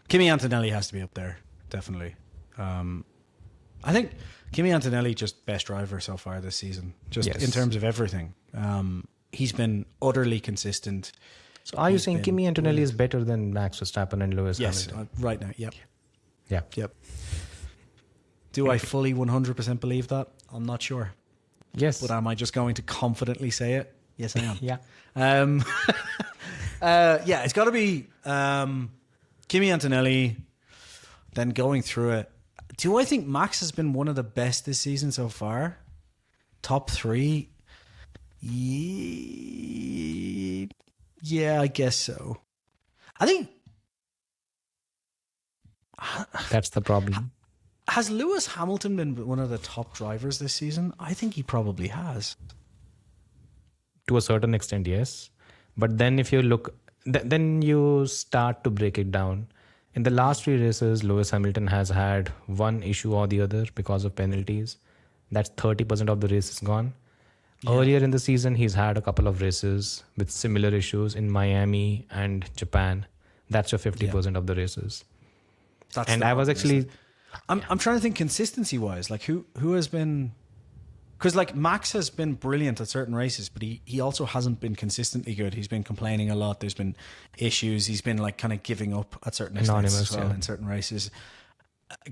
Kimi Antonelli has to be up there, definitely. I think Kimi Antonelli, just best driver so far this season, just in terms of everything. He's been utterly consistent. So are you He's saying been Kimi Antonelli brilliant. is better than Max Verstappen and Lewis Yes, Hamilton? right now. Yep. Yeah. Yep. Do I fully 100% believe that? I'm not sure. Yes. But am I just going to confidently say it? Yes, I am. Yeah. Yeah, it's got to be Kimi Antonelli. Then going through it, do I think Max has been one of the best this season so far? Top 3? Yeah, I guess so. I think... That's the problem. Has Lewis Hamilton been one of the top drivers this season? I think he probably has. To a certain extent, yes. But then if you look, then you start to break it down. In the last 3 races, Lewis Hamilton has had one issue or the other because of penalties. That's 30% of the race is gone. Yeah. Earlier in the season, he's had a couple of races with similar issues in Miami and Japan. That's your 50% of the races. That's And the I was problem, isn't actually... it? I'm trying to think consistency wise, like who has been, because like Max has been brilliant at certain races, but he also hasn't been consistently good. He's been complaining a lot. There's been issues. He's been like kind of giving up at certain extents as well in certain races.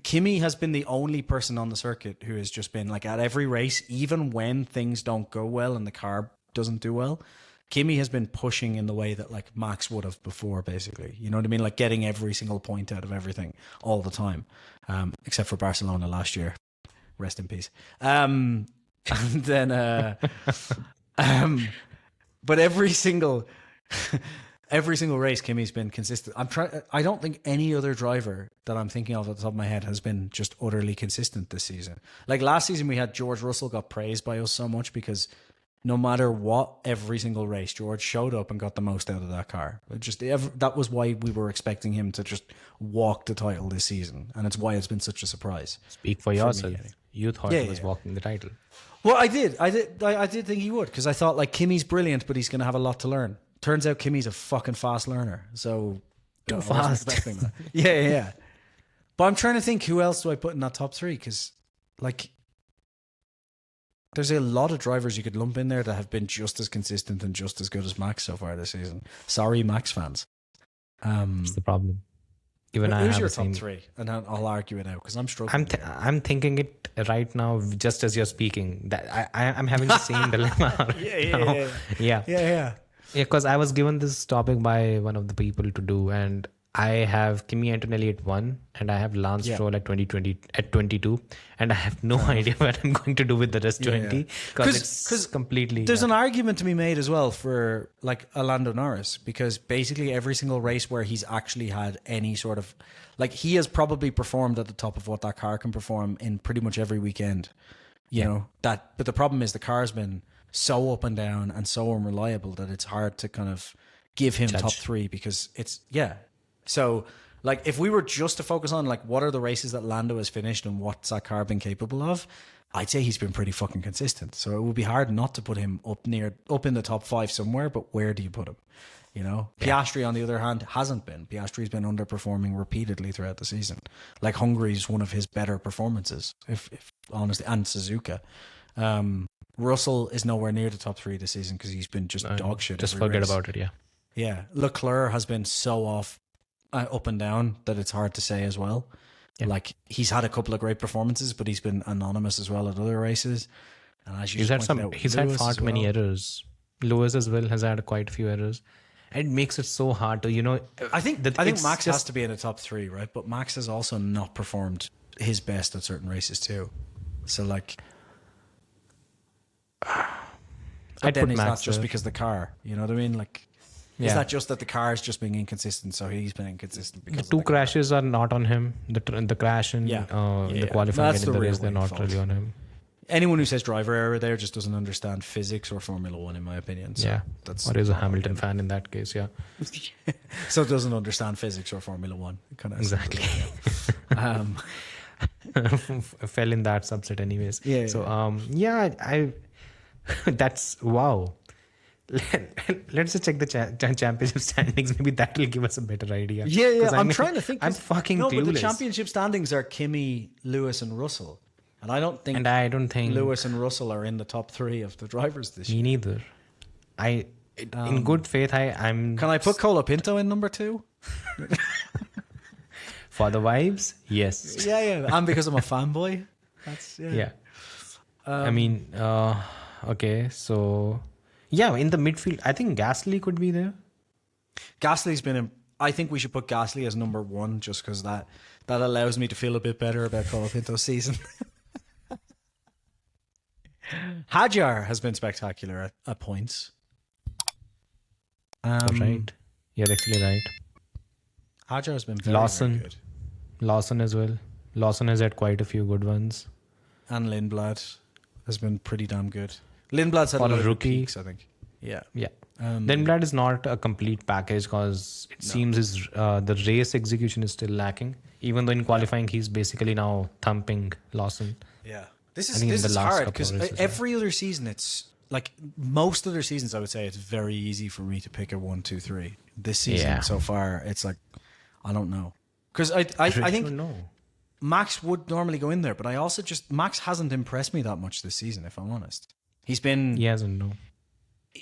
Kimi has been the only person on the circuit who has just been like at every race, even when things don't go well and the car doesn't do well, Kimi has been pushing in the way that like Max would have before, basically. You know what I mean? Like getting every single point out of everything all the time, except for Barcelona last year. Rest in peace. And then, but every single race, Kimi's been consistent. I don't think any other driver that I'm thinking of at the top of my head has been just utterly consistent this season. Like last season, we had George Russell got praised by us so much because no matter what, every single race, George showed up and got the most out of that car. That was why we were expecting him to just walk the title this season, and it's why it's been such a surprise. Speak for yourself. You thought Yeah, he was yeah. walking the title. Well, I did think he would, because I thought like Kimi's brilliant, but he's going to have a lot to learn. Turns out Kimi's a fucking fast learner, so Too I wasn't fast. expecting that. Yeah. But I'm trying to think, who else do I put in that top 3? Because like, there's a lot of drivers you could lump in there that have been just as consistent and just as good as Max so far this season. Sorry, Max fans. That's the problem. Even I Who's have your the top same. 3? And I'll argue it out because I'm struggling. I'm thinking it right now, just as you're speaking. That I'm having the same dilemma. Yeah. Because I was given this topic by one of the people to do, and I have Kimi Antonelli at 1, and I have Lance Stroll at 22, and I have no idea what I'm going to do with the rest 20 because it's completely. There's an argument to be made as well for like Lando Norris, because basically every single race where he's actually had any sort of like, he has probably performed at the top of what that car can perform in pretty much every weekend. You know that, but the problem is the car's been so up and down and so unreliable that it's hard to kind of give him top 3 because it's So, like, if we were just to focus on, like, what are the races that Lando has finished and what's that car been capable of, I'd say he's been pretty fucking consistent. So it would be hard not to put him up in the top 5 somewhere, but where do you put him? You know? Piastri, on the other hand, hasn't been. Piastri's been underperforming repeatedly throughout the season. Like, Hungary's one of his better performances, if honestly, and Suzuka. Russell is nowhere near the top 3 this season because he's been just dog shit. Just every forget race. about it, yeah. Yeah. Leclerc has been so off up and down that it's hard to say as well. Yeah. Like, he's had a couple of great performances, but he's been anonymous as well at other races. And as you he's had far too many errors. Lewis as well has had quite a few errors. And it makes it so hard to, I think Max has to be in the top 3, right? But Max has also not performed his best at certain races too. So like, but then it's not just because the car, you know what I mean? Like, it's not just that the car is just being inconsistent, so he's been inconsistent because the 2 crashes are not on him. The crash and the qualifying in the race, they're not really on him. Anyone who says driver error there just doesn't understand physics or Formula One, in my opinion. So or is a Hamilton fan in that case, yeah. So doesn't understand physics or Formula One. Kind of exactly. Fell in that subset anyways. So I that's wow. Let's just check the championship standings. Maybe that will give us a better idea. I'm trying to think. I'm fucking clueless. But the clueless. championship standings are Kimi, Lewis, and Russell, and I don't think Lewis and Russell are in the top 3 of the drivers this year. Me neither. In good faith, I'm Can I put Colapinto in number 2? for the vibes. Yes. Yeah. And because I'm a fanboy. That's Yeah. I mean, okay. So, yeah, in the midfield, I think Gasly could be there. Gasly's been. I think we should put Gasly as number 1 just because that allows me to feel a bit better about Colapinto's season. Hadjar has been spectacular at points. Right. You're actually right. Hadjar has been very, Lawson. very good. Lawson as well. Lawson has had quite a few good ones. And Lindblad has been pretty damn good. Lindblad's had For a lot a of rookie. peaks, I think. Yeah. Yeah. Lindblad is not a complete package because it seems the race execution is still lacking. Even though in qualifying he's basically now thumping Lawson. Yeah. This I think in is the last hard couple of because races, every other season it's like most other seasons I would say it's very easy for me to pick a 1, 2, 3. This season so far it's like I don't know. Because I think don't know. Max would normally go in there, but I also Max hasn't impressed me that much this season, if I'm honest. He's been He hasn't, no.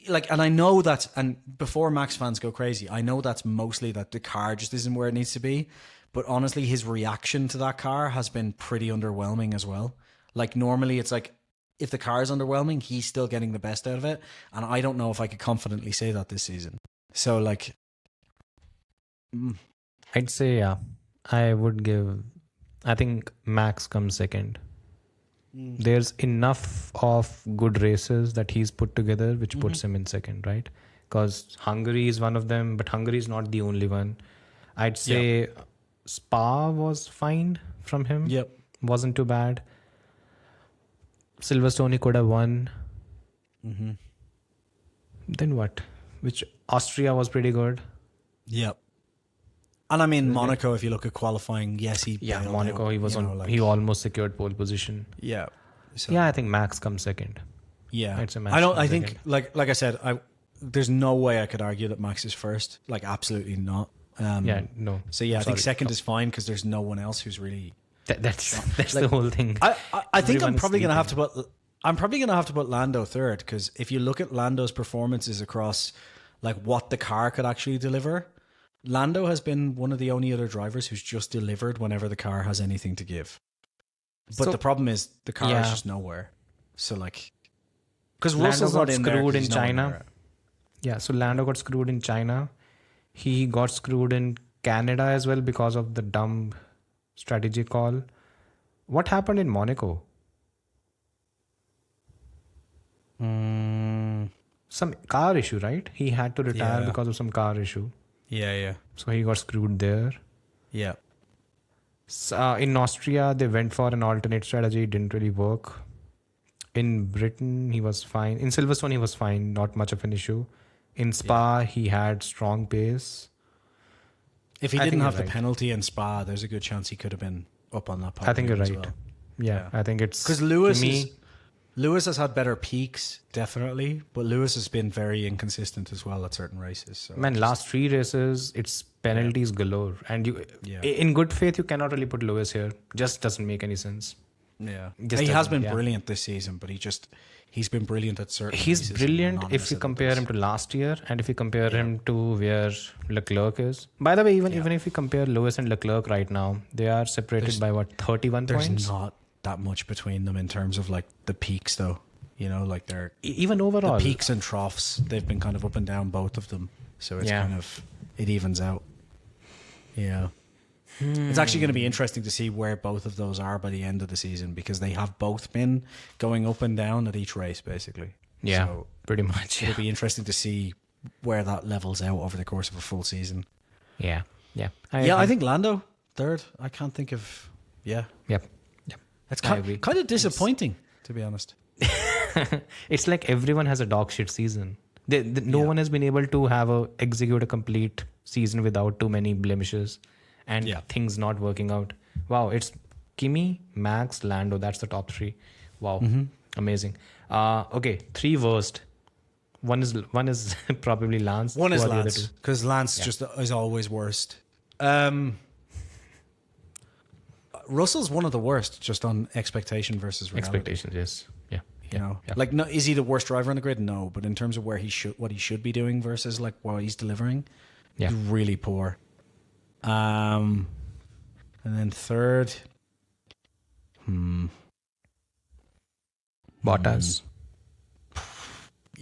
like, and I know that, and before Max fans go crazy, I know that's mostly that the car just isn't where it needs to be. But honestly, his reaction to that car has been pretty underwhelming as well. Like normally it's like, if the car is underwhelming, he's still getting the best out of it. And I don't know if I could confidently say that this season. So like, I'd say, I think Max comes second. There's enough of good races that he's put together which puts him in second, right? Because Hungary is one of them, but Hungary is not the only one. I'd say Spa was fine from him. Yep. Wasn't too bad. Silverstone he could have won. Then what? Which Austria was pretty good. Yep. And I mean, Monaco, if you look at qualifying, yes, he bailed Monaco out, he was you know, on. like- He almost secured pole position. Yeah. So, Yeah, I think Max comes second. Yeah. I'd say Max I don't. comes I think second. like I said, there's no way I could argue that Max is first. Like absolutely not. No. So yeah, I think Sorry. second is fine because there's no one else who's really. That's the whole thing. I think Everyone I'm is probably gonna have to sleeping. put. I'm probably gonna have to put Lando third because if you look at Lando's performances across, like what the car could actually deliver, Lando has been one of the only other drivers who's just delivered whenever the car has anything to give. But So- the problem is the car is Yeah. just nowhere. So like, because Lando Russell's got not in there, screwed 'cause in he's nowhere China. near it. Yeah, so Lando got screwed in China. He got screwed in Canada as well because of the dumb strategy call. What happened in Monaco? Some car issue, right? He had to retire Yeah. because of some car issue. Yeah. So he got screwed there. Yeah. In Austria, they went for an alternate strategy. It didn't really work. In Britain, he was fine. In Silverstone, he was fine. Not much of an issue. In Spa, he had strong pace. If he I didn't think have you're the right. penalty in Spa, there's a good chance he could have been up on that podium. I think you're as right. well. Yeah, I think it's Because Lewis has had better peaks, definitely, but Lewis has been very inconsistent as well at certain races. So Man, last 3 races, it's penalties galore. And in good faith, you cannot really put Lewis here. Just doesn't make any sense. yeah, Just he has doesn't, been yeah. brilliant this season, but he's been brilliant at certain. He's races and brilliant anonymous if you at compare others. him to last year and if you compare him to where Leclerc is. By the way, even if you compare Lewis and Leclerc right now, they are separated by 31 There's points? not that much between them in terms of like the peaks, though. You know, like they're Even overall. the peaks and troughs. They've been kind of up and down, both of them. So it's kind of it evens out. Yeah. It's actually going to be interesting to see where both of those are by the end of the season because they have both been going up and down at each race, basically. Yeah, So pretty much. it'll be interesting to see where that levels out over the course of a full season. Yeah. I think Lando third. I can't think of. Yeah, Yep. it's I agree. kind of disappointing, to be honest. It's like everyone has a dog shit season. No one has been able to execute a complete season without too many blemishes and things not working out. Wow, it's Kimi, Max, Lando. That's the top 3. Wow, amazing. Okay, 3 worst. One is probably Lance. One is Who are the other Lance two? because Lance just is always worst. Russell's one of the worst, just on expectation versus reality. Expectations, yes. Yeah. You know, like, no, is he the worst driver on the grid? No, but in terms of what he should be doing versus like what he's delivering, he's really poor. And then third, Bottas.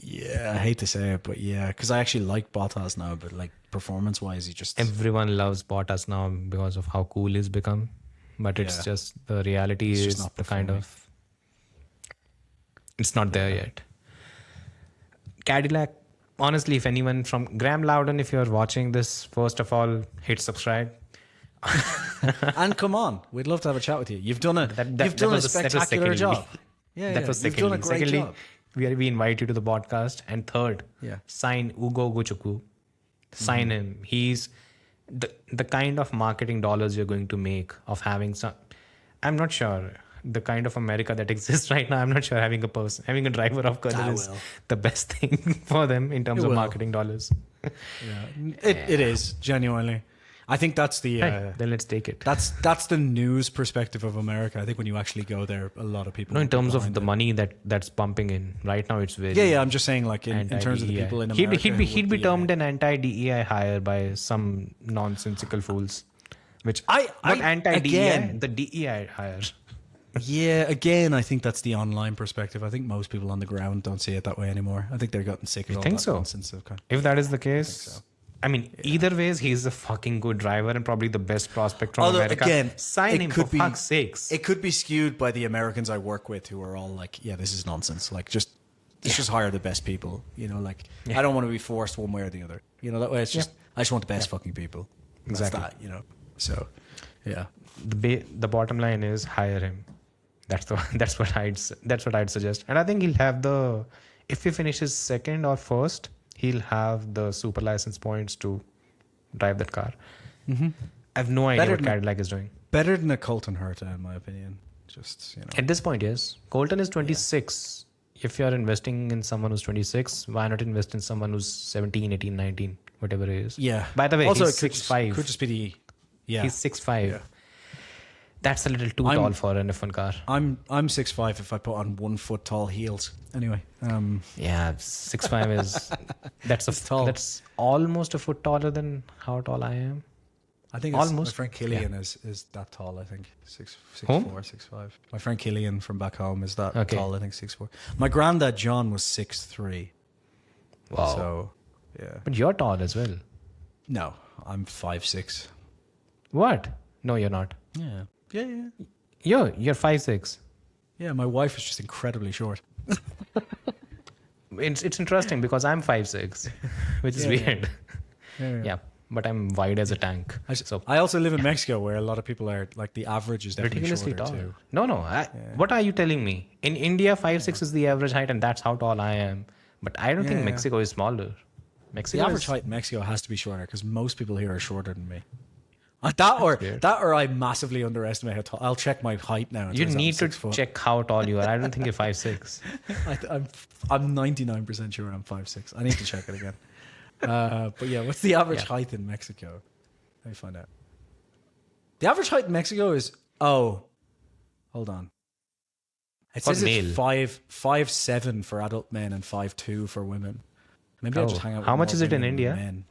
Yeah, I hate to say it, but yeah, because I actually like Bottas now, but like performance-wise, he just... Everyone loves Bottas now because of how cool he's become. But it's just, the reality is not the kind of... It's not there yet. Cadillac, honestly, if anyone from... Graham Loudon, if you're watching this, first of all, hit subscribe. And come on, we'd love to have a chat with you. You've done a spectacular job. That was you've secondly. done a great job. We invite you to the podcast. And third, sign Ugo Guchuku. Sign him. He's the kind of marketing dollars you're going to make of having some... I'm not sure. The kind of America that exists right now, I'm not sure having a driver of color is the best thing for them in terms of marketing dollars. It is, genuinely. I think that's the... then let's take it. That's the news perspective of America. I think when you actually go there, a lot of people... No, in terms of the money that's pumping in. Right now, it's very... Yeah, I'm just saying, like, in terms of the people in America... He'd be termed an anti-DEI hire by some nonsensical fools. Which... Not anti-DEI, the DEI hire. Yeah, again, I think that's the online perspective. I think most people on the ground don't see it that way anymore. I think they're gotten sick of all that nonsense. If that is the case... I mean, either ways, he's a fucking good driver and probably the best prospect from America. Again, sign him for fuck's sakes. It could be skewed by the Americans I work with who are all like, yeah, this is nonsense. Like, just hire the best people. You know, like, I don't want to be forced one way or the other. You know, that way it's just, I just want the best fucking people. Exactly. That's that, you know. So, yeah. The bottom line is hire him. That's what I'd suggest. And I think he'll have if he finishes second or first, he'll have the super license points to drive that car. I have no idea what Cadillac is doing. Better than a Colton Herta, in my opinion. Just, you know. At this point, yes. Colton is 26. If you're investing in someone who's 26, why not invest in someone who's 17, 18, 19, whatever it is? Yeah. By the way, also, he's 6'5". Could just be the... Yeah. He's 6'5". Yeah. That's a little too tall for an F1 car. I'm 6'5" if I put on 1 foot tall heels. Anyway. Yeah, 6'5" is... That's tall. That's almost a foot taller than how tall I am. I think almost. My friend Killian is that tall, I think. 6'4", 6'5". My friend Killian from back home is that tall, I think 6'4". My granddad John was 6'3". Wow. So, yeah. But you're tall as well. No, I'm 5'6". What? No, you're not. Yeah. You're 5'6". Yeah, my wife is just incredibly short. It's interesting because I'm 5'6", which is weird. Yeah, but I'm wide as a tank. I also live in Mexico where a lot of people are, like, the average is definitely ridiculously shorter tall. too. No. What are you telling me? In India, 5'6" is the average height and that's how tall I am. But I don't think Mexico is smaller. The average height in Mexico has to be shorter because most people here are shorter than me. That or I massively underestimate how tall. I'll check my height now. You need to check how tall you are. I don't think you're 5'6". I'm 99% sure I'm 5'6". I need to check it again. But yeah, what's the average height in Mexico? Let me find out. The average height in Mexico is hold on. It says it's 5'7" for adult men and 5'2" for women. Maybe I'll just hang out with how much is it in India? Men.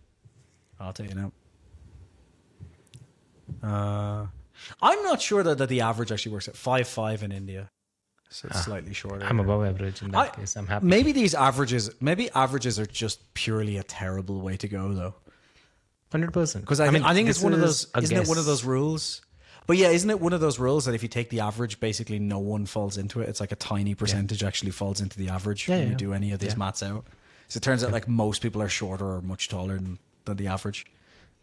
I'll tell you now. I'm not sure that the average actually works at 5'5" in India, so it's slightly shorter. I'm above average in that case. I'm happy. Maybe averages are just purely a terrible way to go, though. 100%. Because I think it's one of those. Isn't it one of those rules? But yeah, isn't it one of those rules that if you take the average, basically no one falls into it? It's like a tiny percentage actually falls into the average when you do any of these maths out. So it turns out like most people are shorter or much taller than the average.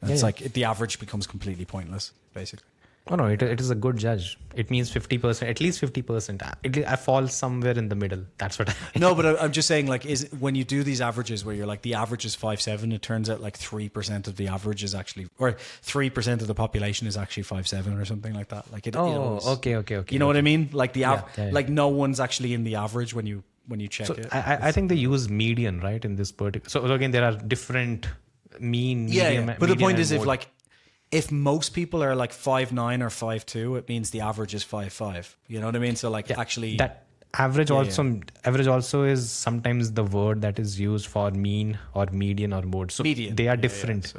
And it's like the average becomes completely pointless, basically. Oh no, it is a good judge. It means 50%, at least 50%. I fall somewhere in the middle. That's what No, but I'm just saying, like, when you do these averages where you're like, the average is 5'7", it turns out like 3% of the average is actually, or 3% of the population is actually 5'7" or something like that. Like okay. You know what I mean? Like like no one's actually in the average when you check it. I think they use median, right, in this particular. So again, there are different mean, medium. But the point is, if most people are like 5'9" or 5'2", it means the average is 5'5". You know what I mean? So like actually, Average also is sometimes the word that is used for mean or median or mode. So Median. they are Yeah, different.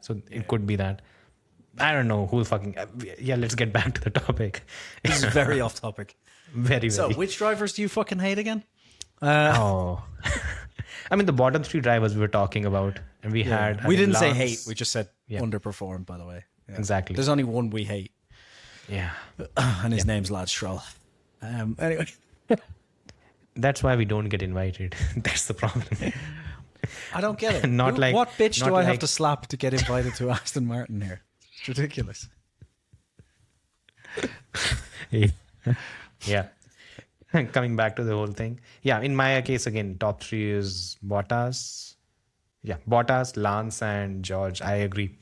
So it could be that. I don't know who fucking. Yeah, let's get back to the topic. This is very off topic. Very. So, which drivers do you fucking hate again? Oh, I mean the bottom three drivers we were talking about, and we had. We didn't say Lance- hate. We just said underperformed. By the way, Exactly. There's only one we hate, Yeah, and his name's Lad Stroll. Anyway, that's why we don't get invited. That's the problem. I don't get it. Not like- what bitch not do I have like- to slap to get invited to Aston Martin here? It's ridiculous. Yeah. Coming back to the whole thing. Yeah, in my case, again, top three is Bottas. Yeah, Bottas, Lance, and George. I agree.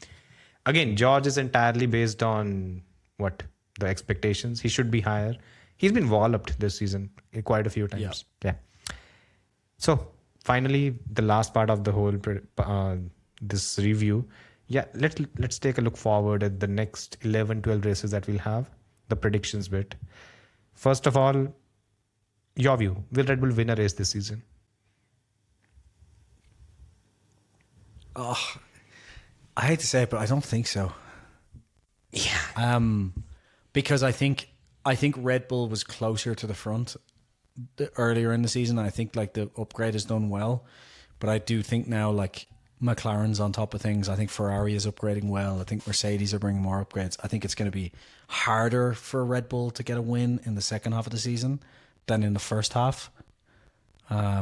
Again, George is entirely based on what? The expectations. He should be higher. He's been walloped this season quite a few times. Yeah. So, finally, the last part of the whole this review. Yeah, let's take a look forward at the next 11, 12 races that we'll have. The predictions bit. First of all, your view. Will Red Bull win a race this season? I hate to say it, but I don't think so. Yeah. Because I think Red Bull was closer to the front earlier in the season. I think like the upgrade is done well, but I do think now like McLaren's on top of things. I think Ferrari is upgrading well. I think Mercedes are bringing more upgrades. I think it's going to be harder for Red Bull to get a win in the second half of the season than in the first half,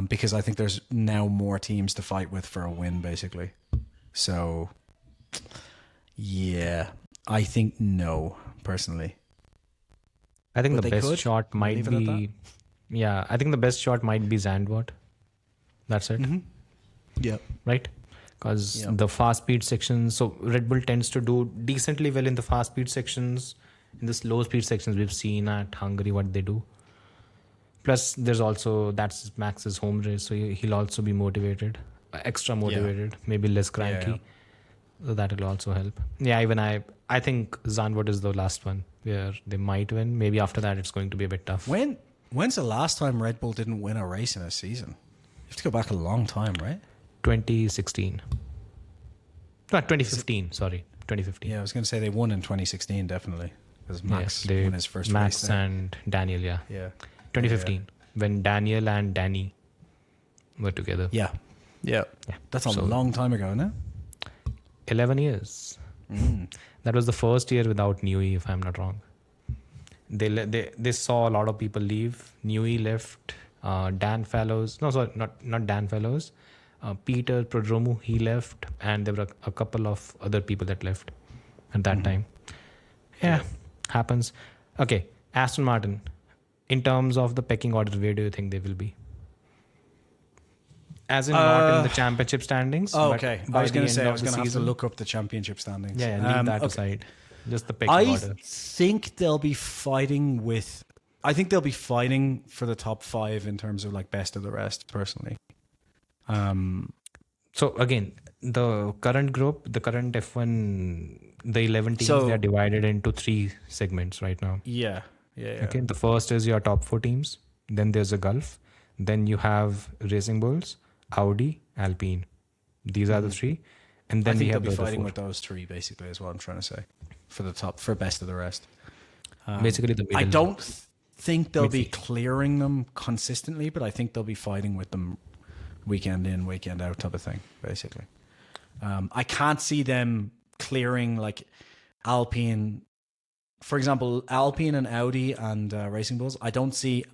because I think there's now more teams to fight with for a win, basically. So, yeah, I think no, personally. I think But the they best could. shot might Leave it at be. Yeah, I think the best shot might be Zandvoort. That's it. Yeah. Right? Because the fast speed sections, so Red Bull tends to do decently well in the fast speed sections. In the slow speed sections, we've seen at Hungary what they do. Plus, there's also, that's Max's home race, so he'll also be motivated, extra motivated, maybe less cranky. So that will also help. Yeah, even I think Zandvoort is the last one where they might win. Maybe after that, it's going to be a bit tough. When's the last time Red Bull didn't win a race in a season? You have to go back a long time, right? 2016. No, 2015, sorry. 2015. Yeah, I was going to say they won in 2016, definitely. Because Max they- won his first Max race there. and Daniel, yeah. Yeah. 2015, when Daniel and Danny were together. Yeah. That's a So- long time ago, isn't it? 11 years. That was the first year without Newey, if I'm not wrong. They saw a lot of people leave. Newey left. Dan Fallows. No, sorry, not Dan Fallows. Peter Prodromou, he left. And there were a couple of other people that left at that time. Yeah, happens. Okay, Aston Martin. In terms of the pecking order, where do you think they will be? As in not in the championship standings. Oh, but okay. by I was the going to end say I of was the going to have to season. look up the championship standings. Yeah, leave that okay. aside. Just the pecking I order. think they'll be fighting with. I think they'll be fighting for the top 5 in terms of like best of the rest. Personally, So again, the current group, the current F1, the 11 teams, So- they are divided into 3 segments right now. yeah. Okay, the first is your top 4 teams. Then there's a Gulf. Then you have Racing Bulls, Audi, Alpine. These are the 3. And I then we think they'll have be the other fighting 4. with those 3 basically, is what I'm trying to say, for best of the rest. Basically the middle. I don't think they'll be Midfield. clearing them consistently, but I think they'll be fighting with them weekend in, weekend out type of thing, basically. I can't see them clearing like Alpine, for example, Alpine and Audi and Racing Bulls. I don't see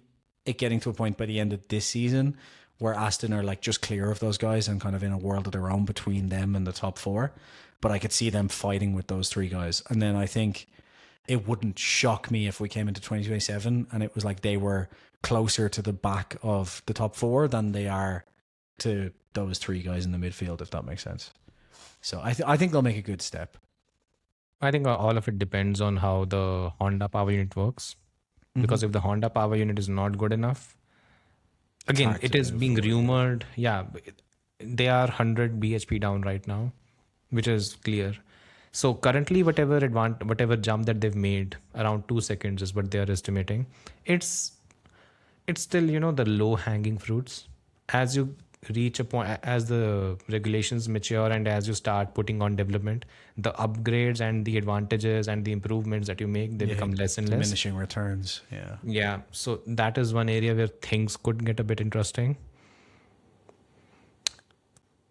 it getting to a point by the end of this season where Aston are like just clear of those guys and kind of in a world of their own between them and the top 4. But I could see them fighting with those 3 guys. And then I think it wouldn't shock me if we came into 2027 and it was like they were closer to the back of the top 4 than they are to those 3 guys in the midfield, if that makes sense. So I think they'll make a good step. I think all of it depends on how the Honda power unit works. Because if the Honda power unit is not good enough, again, hard it to is move being forward, rumored. Yeah, they are 100 bhp down right now, which is clear. So currently, whatever jump that they've made, around 2 seconds is what they are estimating. It's it's still, the low hanging fruits. As you reach a point, as the regulations mature and as you start putting on development, the upgrades and the advantages and the improvements that you make, they become less and less. Diminishing returns. Yeah. Yeah. So that is one area where things could get a bit interesting.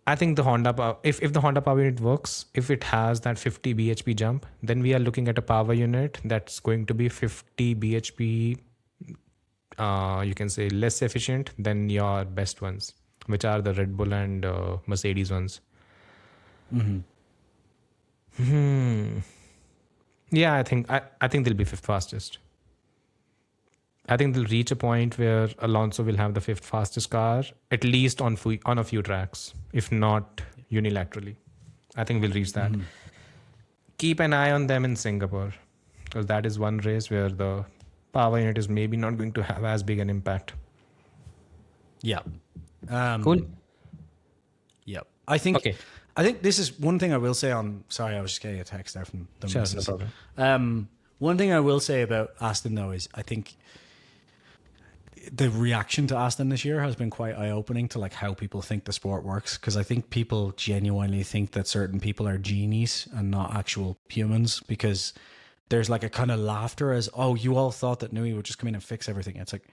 I think the if the Honda power unit works, if it has that 50 bhp jump, then we are looking at a power unit that's going to be 50 bhp, you can say less efficient than your best ones, which are the Red Bull and Mercedes ones. Yeah, I think they'll be fifth fastest. I think they'll reach a point where Alonso will have the fifth fastest car, at least on a few tracks, if not unilaterally. I think we'll reach that. Keep an eye on them in Singapore, because that is one race where the power unit is maybe not going to have as big an impact. Yeah. Cool. Yeah. I think Okay. this is one thing I will say on. Sorry, I was just getting a text there from the Sure, missus. no problem. One thing I will say about Aston though is I think the reaction to Aston this year has been quite eye-opening to like how people think the sport works, because I think people genuinely think that certain people are genies and not actual humans, because there's like a kind of laughter as, oh, you all thought that Nui would just come in and fix everything. It's like,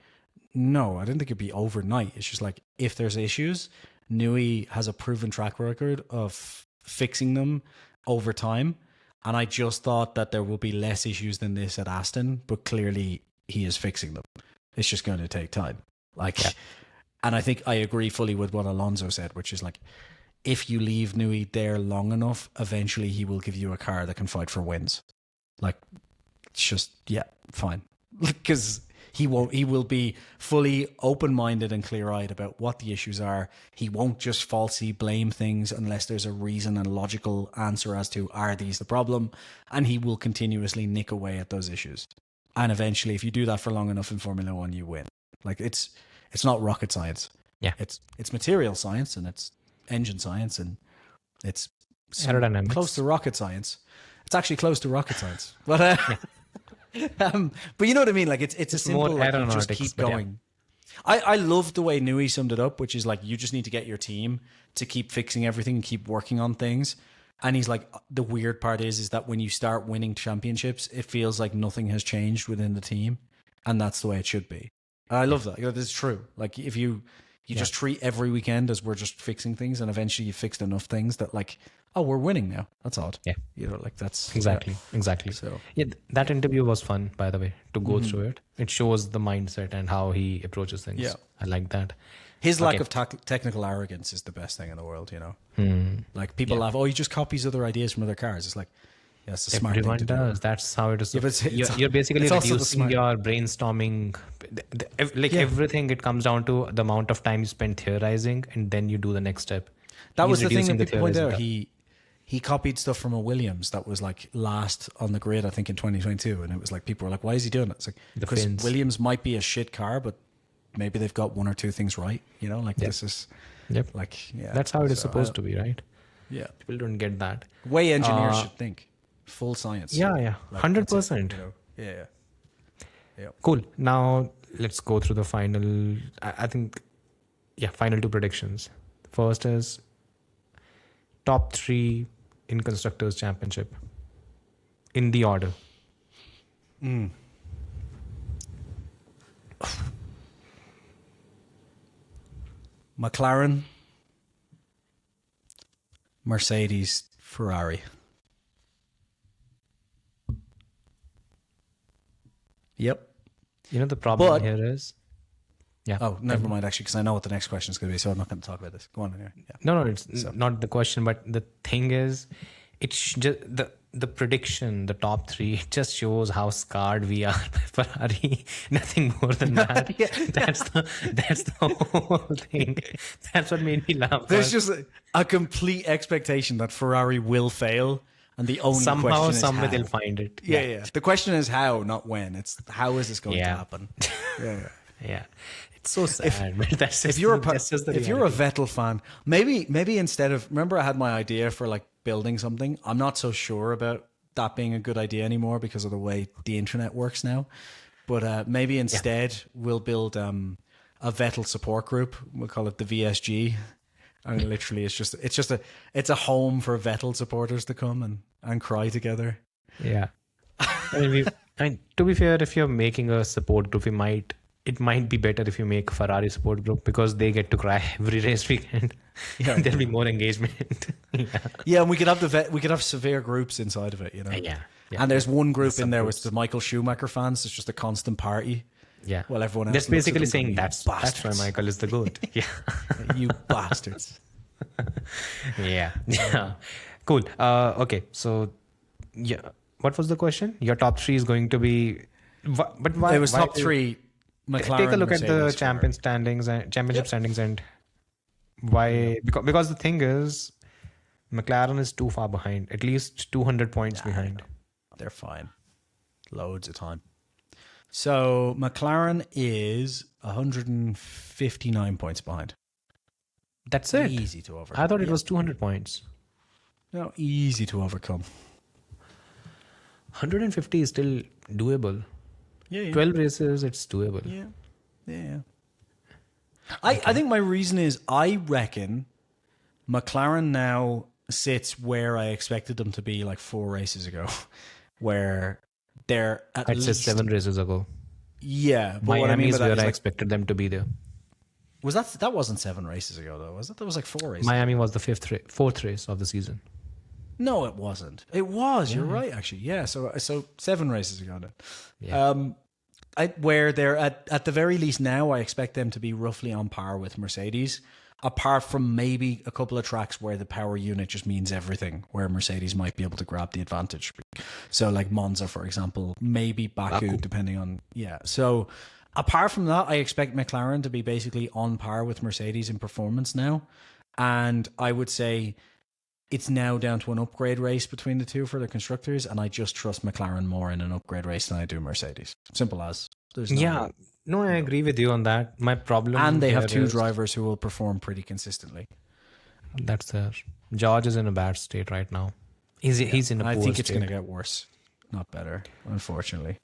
no, I didn't think it'd be overnight. It's just like, if there's issues, Nui has a proven track record of fixing them over time. And I just thought that there will be less issues than this at Aston, but clearly he is fixing them. It's just going to take time. And I think I agree fully with what Alonso said, which is like, if you leave Nui there long enough, eventually he will give you a car that can fight for wins. Like, it's just, yeah, fine. Because he will be fully open-minded and clear-eyed about what the issues are. He won't just falsely blame things unless there's a reason and logical answer as to, are these the problem? And he will continuously nick away at those issues. And eventually, if you do that for long enough in Formula One, you win. Like, it's not rocket science. Yeah. It's material science, and it's engine science, and it's Aerodynamics. close to rocket science. It's actually close to rocket science. But but you know what I mean? Like, it's a simple, more like, you just aeronautics, keep but yeah. going. I love the way Nui summed it up, which is like, you just need to get your team to keep fixing everything and keep working on things. And he's like, the weird part is that when you start winning championships, it feels like nothing has changed within the team. And that's the way it should be. I love that. That is true. Like, if you just treat every weekend as we're just fixing things, and eventually you fixed enough things that like, oh, we're winning now. That's odd. Yeah. You know, like that's Exactly. So Yeah, that interview was fun, by the way, to go through it. It shows the mindset and how he approaches things. Yeah. I like that. his lack of technical arrogance is the best thing in the world, you know. Like, people laugh, oh, he just copies other ideas from other cars. It's like, yeah, it's a smart Everyone thing to does. do. That's how it is. Yeah, but You're basically it's also the reducing smart- your brainstorming. Everything, it comes down to the amount of time you spend theorizing, and then you do the next step. That was He's the thing reducing that people pointed out. theorizing. He copied stuff from a Williams that was like last on the grid, I think, in 2022. And it was like, people were like, why is he doing it? It's like, because fins. Williams might be a shit car, but maybe they've got one or two things right. You know, like this is Yep. like, yeah. That's how it is So, supposed to be, right? Yeah. People don't get that. Way engineers should think. Full science. Yeah, Like, 100%. that's it, you know? Yeah. Cool. Now let's go through the final. I think, final two predictions. First is top 3 in Constructors' Championship in the order. McLaren, Mercedes, Ferrari. Yep. You know, the problem But- here is. Yeah. Oh, never mind, actually, because I know what the next question is going to be, so I'm not going to talk about this. Go on anyway. Yeah. No, it's not the question, but the thing is, it's just the prediction, the top 3, it just shows how scarred we are by Ferrari. Nothing more than that. That's the whole thing. That's what made me laugh. There's just a complete expectation that Ferrari will fail, and the only somehow, question is somewhere how. they'll find it. Yeah. The question is how, not when. It's how is this going to Yeah. happen? Yeah. It's so sad. But that's just, If you're that's just the if you're a reality. Vettel fan, maybe instead of, remember I had my idea for like building something. I'm not so sure about that being a good idea anymore because of the way the internet works now. But maybe instead we'll build a Vettel support group. We'll call it the VSG. And literally, it's a home for Vettel supporters to come and cry together. Yeah. To be fair, if you're making a support group, it might be better if you make a Ferrari support group because they get to cry every race weekend. Yeah. There'll be more engagement. Yeah, and we could have severe groups inside of it, you know. Yeah. And there's one group in there with the Michael Schumacher fans. It's just a constant party. Yeah. Well, everyone else. That's basically looks at them saying going, that's why Michael is the GOAT. Yeah. You bastards. Yeah. Cool. Okay. So, yeah. What was the question? Your top 3 is going to be. But why? It was why top 3. McLaren. Take a look at the Mercedes, championship standings and why? Because the thing is, McLaren is too far behind. At least 200 points behind. They're fine. Loads of time. So McLaren is 159 points behind. That's it. Easy to overcome. I thought it was 200 points. No, easy to overcome. 150 is still doable. Yeah. 12 races, it's doable. Yeah. I think my reason is I reckon McLaren now sits where I expected them to be like 4 races ago, where they're at I'd say least 7 races ago. Yeah, but what I mean Miami by is that where is I like, expected them to be there. was that wasn't 7 races ago though, was it? That was like 4 races. Miami was the fourth race of the season. No, it wasn't. It was. You're right, actually. Yeah. So 7 races ago then. Yeah. Where they're at the very least now, I expect them to be roughly on par with Mercedes, apart from maybe a couple of tracks where the power unit just means everything, where Mercedes might be able to grab the advantage. So like Monza, for example, maybe Baku. Depending on, yeah. So apart from that, I expect McLaren to be basically on par with Mercedes in performance now. And I would say it's now down to an upgrade race between the two for the constructors, and I just trust McLaren more in an upgrade race than I do Mercedes. Simple as. There's no, I agree with you on that. My problem, and they have here 2 is- drivers who will perform pretty consistently. That's there. George is in a bad state right now. He's in a poor I think it's state. going to get worse, not better, unfortunately.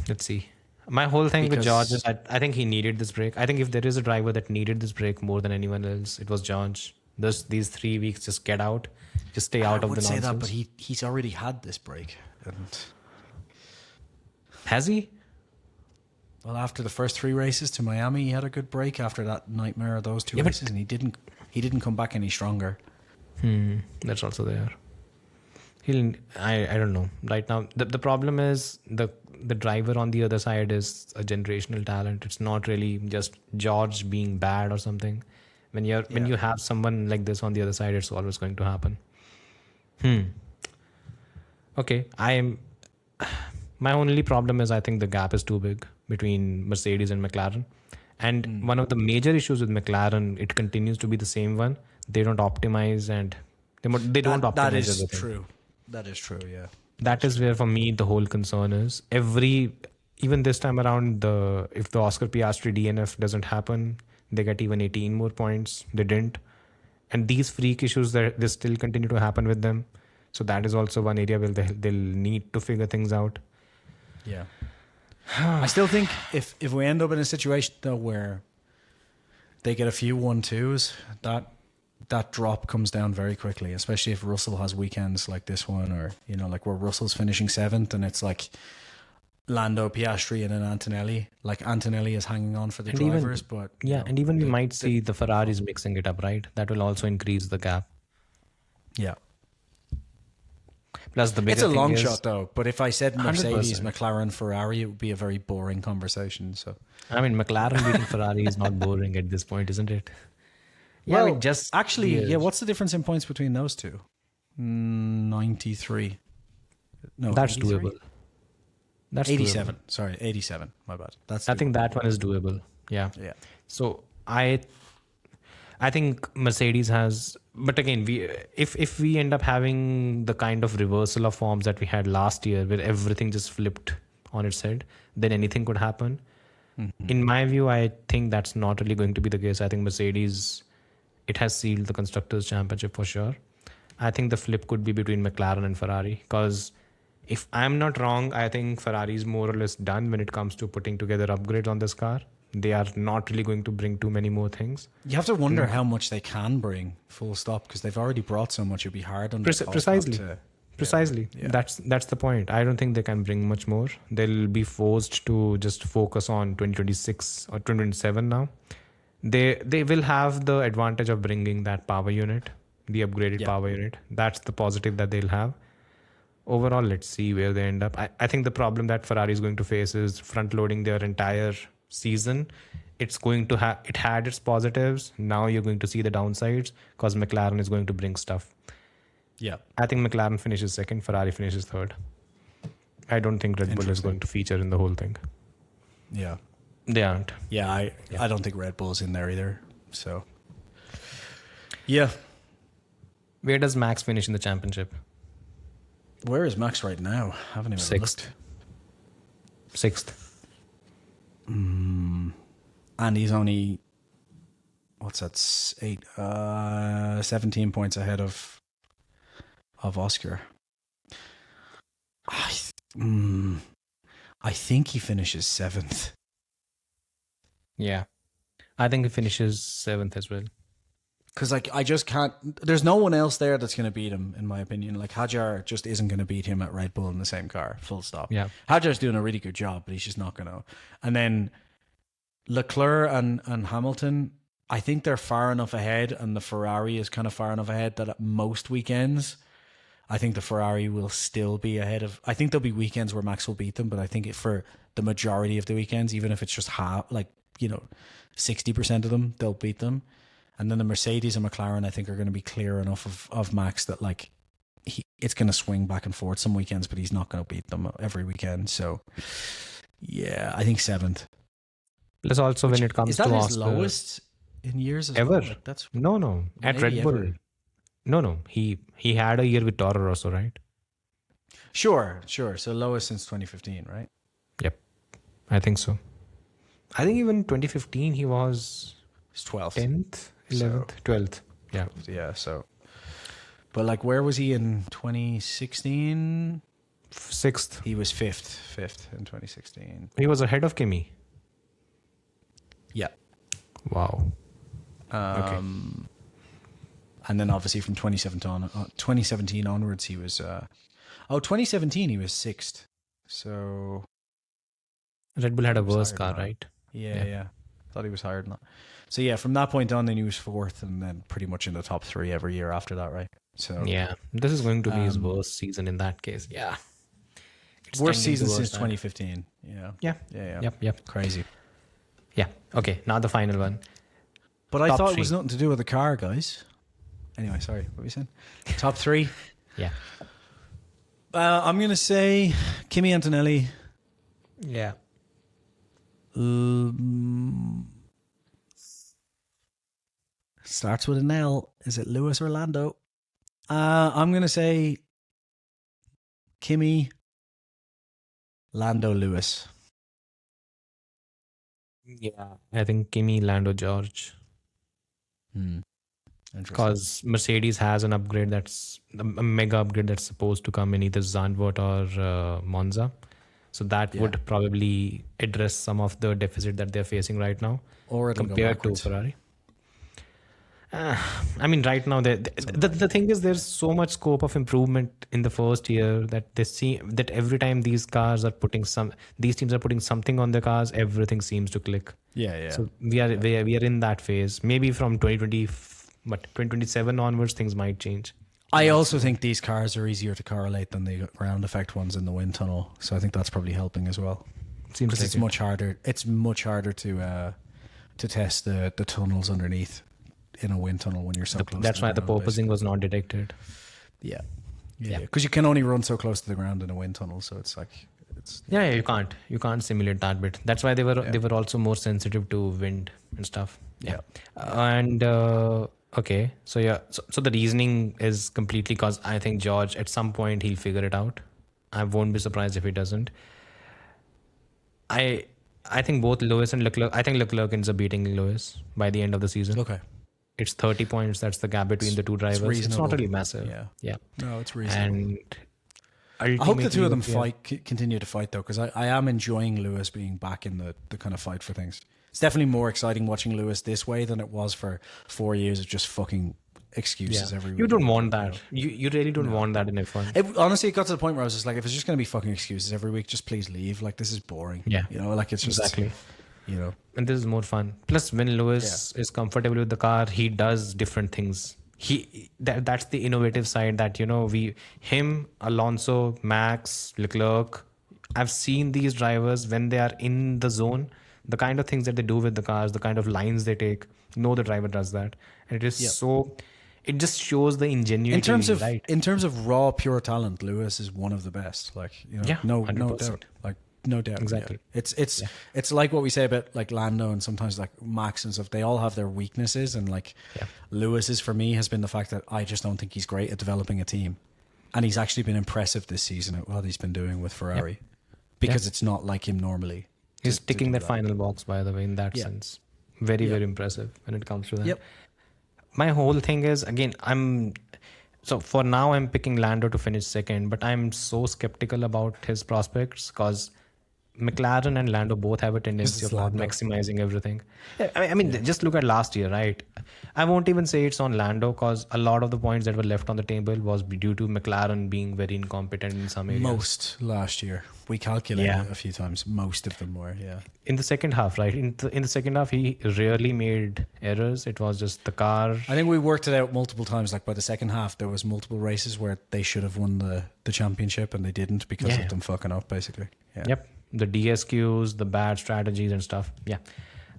Let's see. My whole thing with Because- George is I think he needed this break. I think if there is a driver that needed this break more than anyone else, it was George. These 3 weeks, just get out, just stay out I of would the say nonsense. that, but he's already had this break, and Has he? well, after the first 3 races to Miami, he had a good break after that nightmare of those 2 Yeah, but- races, and he didn't come back any stronger. That's also there. I don't know. Right now, the problem is the driver on the other side is a generational talent. It's not really just George being bad or something. When you have someone like this on the other side, it's always going to happen. Okay, my only problem is I think the gap is too big between Mercedes and McLaren. And one of the major issues with McLaren, it continues to be the same one. They don't optimize and they don't optimize That is everything. true. That is true, yeah. That is where for me the whole concern is. Even this time around, if the Oscar Piastri DNF doesn't happen, they get even 18 more points. They didn't. And these freak issues, they still continue to happen with them. So that is also one area where they'll need to figure things out. Yeah. I still think if we end up in a situation though where they get a few 1-2s, that drop comes down very quickly, especially if Russell has weekends like this one, or like where Russell's finishing 7th and it's like Lando, Piastri, and then Antonelli. Like Antonelli is hanging on for the drivers, but and even we might see the Ferraris mixing it up, right? That will also increase the gap. yeah. Plus the bigger It's a thing long is- shot though, but if I said Mercedes, 100%. McLaren, Ferrari, it would be a very boring conversation. So I mean, McLaren beating Ferrari is not boring at this point, isn't it? Yeah, well, I mean, just actually, years. yeah. What's the difference in points between those two? 93. No, That's 83? doable. That's 87. doable. Sorry, 87. My bad. That's I think that one is doable. Yeah. yeah. So I think Mercedes has, but again, if we end up having the kind of reversal of forms that we had last year, where everything just flipped on its head, then anything could happen. In my view, I think that's not really going to be the case. I think Mercedes, it has sealed the Constructors' Championship for sure. I think the flip could be between McLaren and Ferrari, because If I'm not wrong, I think Ferrari is more or less done when it comes to putting together upgrades on this car. They are not really going to bring too many more things. You have to wonder how much they can bring, full stop, because they've already brought so much. It'd be hard on Precisely. That's the point. I don't think they can bring much more. They'll be forced to just focus on 2026 or 2027 now. They will have the advantage of bringing that power unit, the upgraded power unit. That's the positive that they'll have. Overall, let's see where they end up. I think the problem that Ferrari is going to face is front loading their entire season. It's going to have, it had its positives. Now you're going to see the downsides because McLaren is going to bring stuff. Yeah. I think McLaren finishes second, Ferrari finishes third. I don't think Red Bull is going to feature in the whole thing. Yeah. They aren't. Yeah, I don't think Red Bull's in there either. So, yeah. Where does Max finish in the championship? Where is Max right now? I haven't even Sixth. looked. Sixth. And he's only, what's that, 17 points ahead of Oscar. I think he finishes 7th. Yeah. I think he finishes 7th as well. Because I just can't. There's no one else there that's going to beat him, in my opinion. Like Hadjar just isn't going to beat him at Red Bull in the same car. Full stop. Yeah. Hadjar's doing a really good job, but he's just not going to. And then Leclerc and Hamilton, I think they're far enough ahead, and the Ferrari is kind of far enough ahead that at most weekends, I think the Ferrari will still be ahead of. I think there'll be weekends where Max will beat them, but I think for the majority of the weekends, even if it's just 60% of them, they'll beat them. And then the Mercedes and McLaren, I think, are going to be clear enough of Max that it's going to swing back and forth some weekends, but he's not going to beat them every weekend. So, yeah, I think 7th. Plus, also when it comes is that to his Oscar, lowest in years as ever. well? Like, that's No. At Red Bull. Ever. No. He had a year with Toro Rosso, right? Sure. So lowest since 2015, right? Yep. I think so. I think even 2015 he was It's 12th. 10th, 11th, 12th. Yeah. Yeah, so. But where was he in 2016? 6th. He was 5th in 2016. He was ahead of Kimi. Yeah. Wow. Okay. And then obviously from 2017 onwards, he was. 2017 he was 6th. So. Red Bull had a worse car, right? Yeah. Thought he was higher than that. So yeah, from that point on, then he was 4th, and then pretty much in the top 3 every year after that, right? So Yeah, this is going to be his worst season in that case. Yeah. It's worst tending season towards since that. 2015. Yeah. Yeah. Yep. Crazy. Yeah. Okay, now the final one. But I Top thought it 3. was nothing to do with the car, guys. Anyway, sorry, what were you saying? Top 3. Yeah. I'm gonna say Kimi Antonelli. Yeah. Starts with an L. Is it Lewis or Lando? I'm going to say Kimi, Lando, Lewis. Yeah. I think Kimi, Lando, George. Interesting. Because Mercedes has an upgrade that's a mega upgrade that's supposed to come in either Zandvoort or Monza. So that would probably address some of the deficit that they're facing right now Or it'll compared go to Ferrari. I mean, right now, the thing is, there's so much scope of improvement in the first year that they see that every time these teams are putting something on their cars, everything seems to click. Yeah. So we are in that phase. Maybe from 2027 onwards, things might change. I also think these cars are easier to correlate than the ground effect ones in the wind tunnel. So I think that's probably helping as well. Seems Because like it's it. much harder. It's much harder to test the tunnels underneath in a wind tunnel when you're so close. That's to why the ground, porpoising was not detected. Yeah. Because you can only run so close to the ground in a wind tunnel, so it's Yeah, you can't simulate that bit. That's why they were also more sensitive to wind and stuff. Yeah. And okay, so the reasoning is completely because I think George at some point he'll figure it out. I won't be surprised if he doesn't. I think both Lewis and Leclerc. I think Leclerc ends up beating Lewis by the end of the season. Okay. It's 30 points. That's the gap between the two drivers. It's not reasonable. really massive. Yeah. No, it's reasonable. And I hope the two of them ultimately, continue to fight though, because I am enjoying Lewis being back in the kind of fight for things. It's definitely more exciting watching Lewis this way than it was for 4 years of just fucking excuses every week. You don't want that. You really don't want that in F1. Honestly, it got to the point where I was just like, if it's just going to be fucking excuses every week, just please leave. Like, this is boring. Yeah. You know, like it's just Exactly. You know, And this is more fun. Plus, when Lewis is comfortable with the car, he does different things. That's the innovative side that, him, Alonso, Max, Leclerc. I've seen these drivers when they are in the zone, the kind of things that they do with the cars, the kind of lines they take. No, the driver does that, and it is so. It just shows the ingenuity. in terms of raw pure talent, Lewis is one of the best. Like, no 100%. doubt. Like, no doubt. Exactly. Yeah. It's like what we say about like Lando and sometimes like Max and stuff. They all have their weaknesses, and like Lewis's for me has been the fact that I just don't think he's great at developing a team, and he's actually been impressive this season at what he's been doing with Ferrari, because it's not like him normally. He's ticking that final box, by the way, in that sense. Very, very impressive when it comes to that. Yep. My whole thing is, again, so for now I'm picking Lando to finish second, but I'm so skeptical about his prospects because McLaren and Lando both have a tendency of not maximizing everything. I mean, just look at last year, right? I won't even say it's on Lando because a lot of the points that were left on the table was due to McLaren being very incompetent in some areas. Most last year. We calculated it a few times. Most of them were, In the second half, right? In the second half, he rarely made errors. It was just the car. I think we worked it out multiple times. Like by the second half, there was multiple races where they should have won the championship and they didn't because of them fucking up, basically. Yeah. Yep. The DSQs, the bad strategies and stuff. Yeah,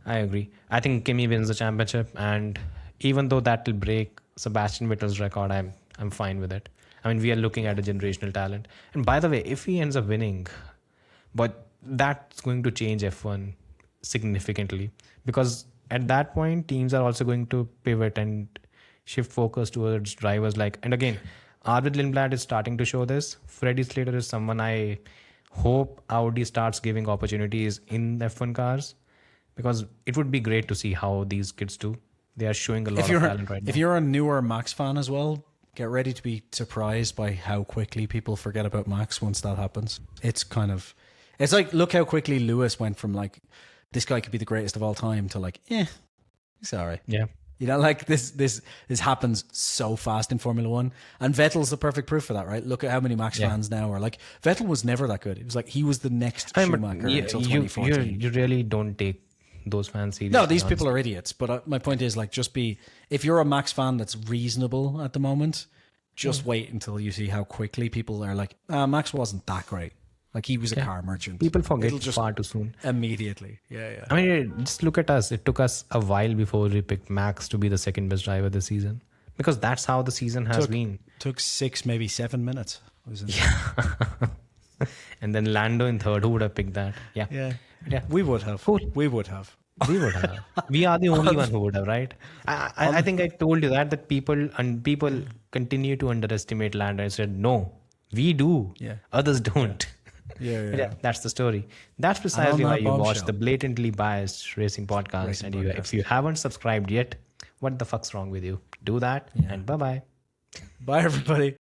I agree. I think Kimi wins the championship, and even though that will break Sebastian Vettel's record, I'm fine with it. I mean, we are looking at a generational talent. And by the way, if he ends up winning, but that's going to change F1 significantly, because at that point, teams are also going to pivot and shift focus towards drivers like, and again, Arvid Lindblad is starting to show this. Freddie Slater is someone I hope Audi starts giving opportunities in F1 cars, because it would be great to see how these kids do. They are showing a lot of talent right now. If you're a newer Max fan as well, get ready to be surprised by how quickly people forget about Max once that happens. It's like, look how quickly Lewis went from like, this guy could be the greatest of all time to like, he's all right. Yeah. Like this happens so fast in Formula One, and Vettel's the perfect proof for that, right? Look at how many Max fans now are like, Vettel was never that good. It was like he was the next Schumacher until 2014. You really don't take those fans seriously. No, these people are idiots. But my point is, like, if you're a Max fan that's reasonable at the moment, just wait until you see how quickly people are like, Max wasn't that great. Like, he was a car merchant. People forget far too soon. Immediately. Yeah. I mean, just look at us. It took us a while before we picked Max to be the second best driver this season, because that's how the season has been. Took 6, maybe 7 minutes. And then Lando in third. Who would have picked that? Yeah. We would have. Cool. We would have. We would have. We are the only one who would have, right? I think I told you that people continue to underestimate Lando. I said, no, we do. Yeah. Others don't. Yeah. That's the story. That's precisely why you watch the Blatantly Biased Racing Podcast. If you haven't subscribed yet, what the fuck's wrong with you? Do that, and bye-bye. Bye, everybody.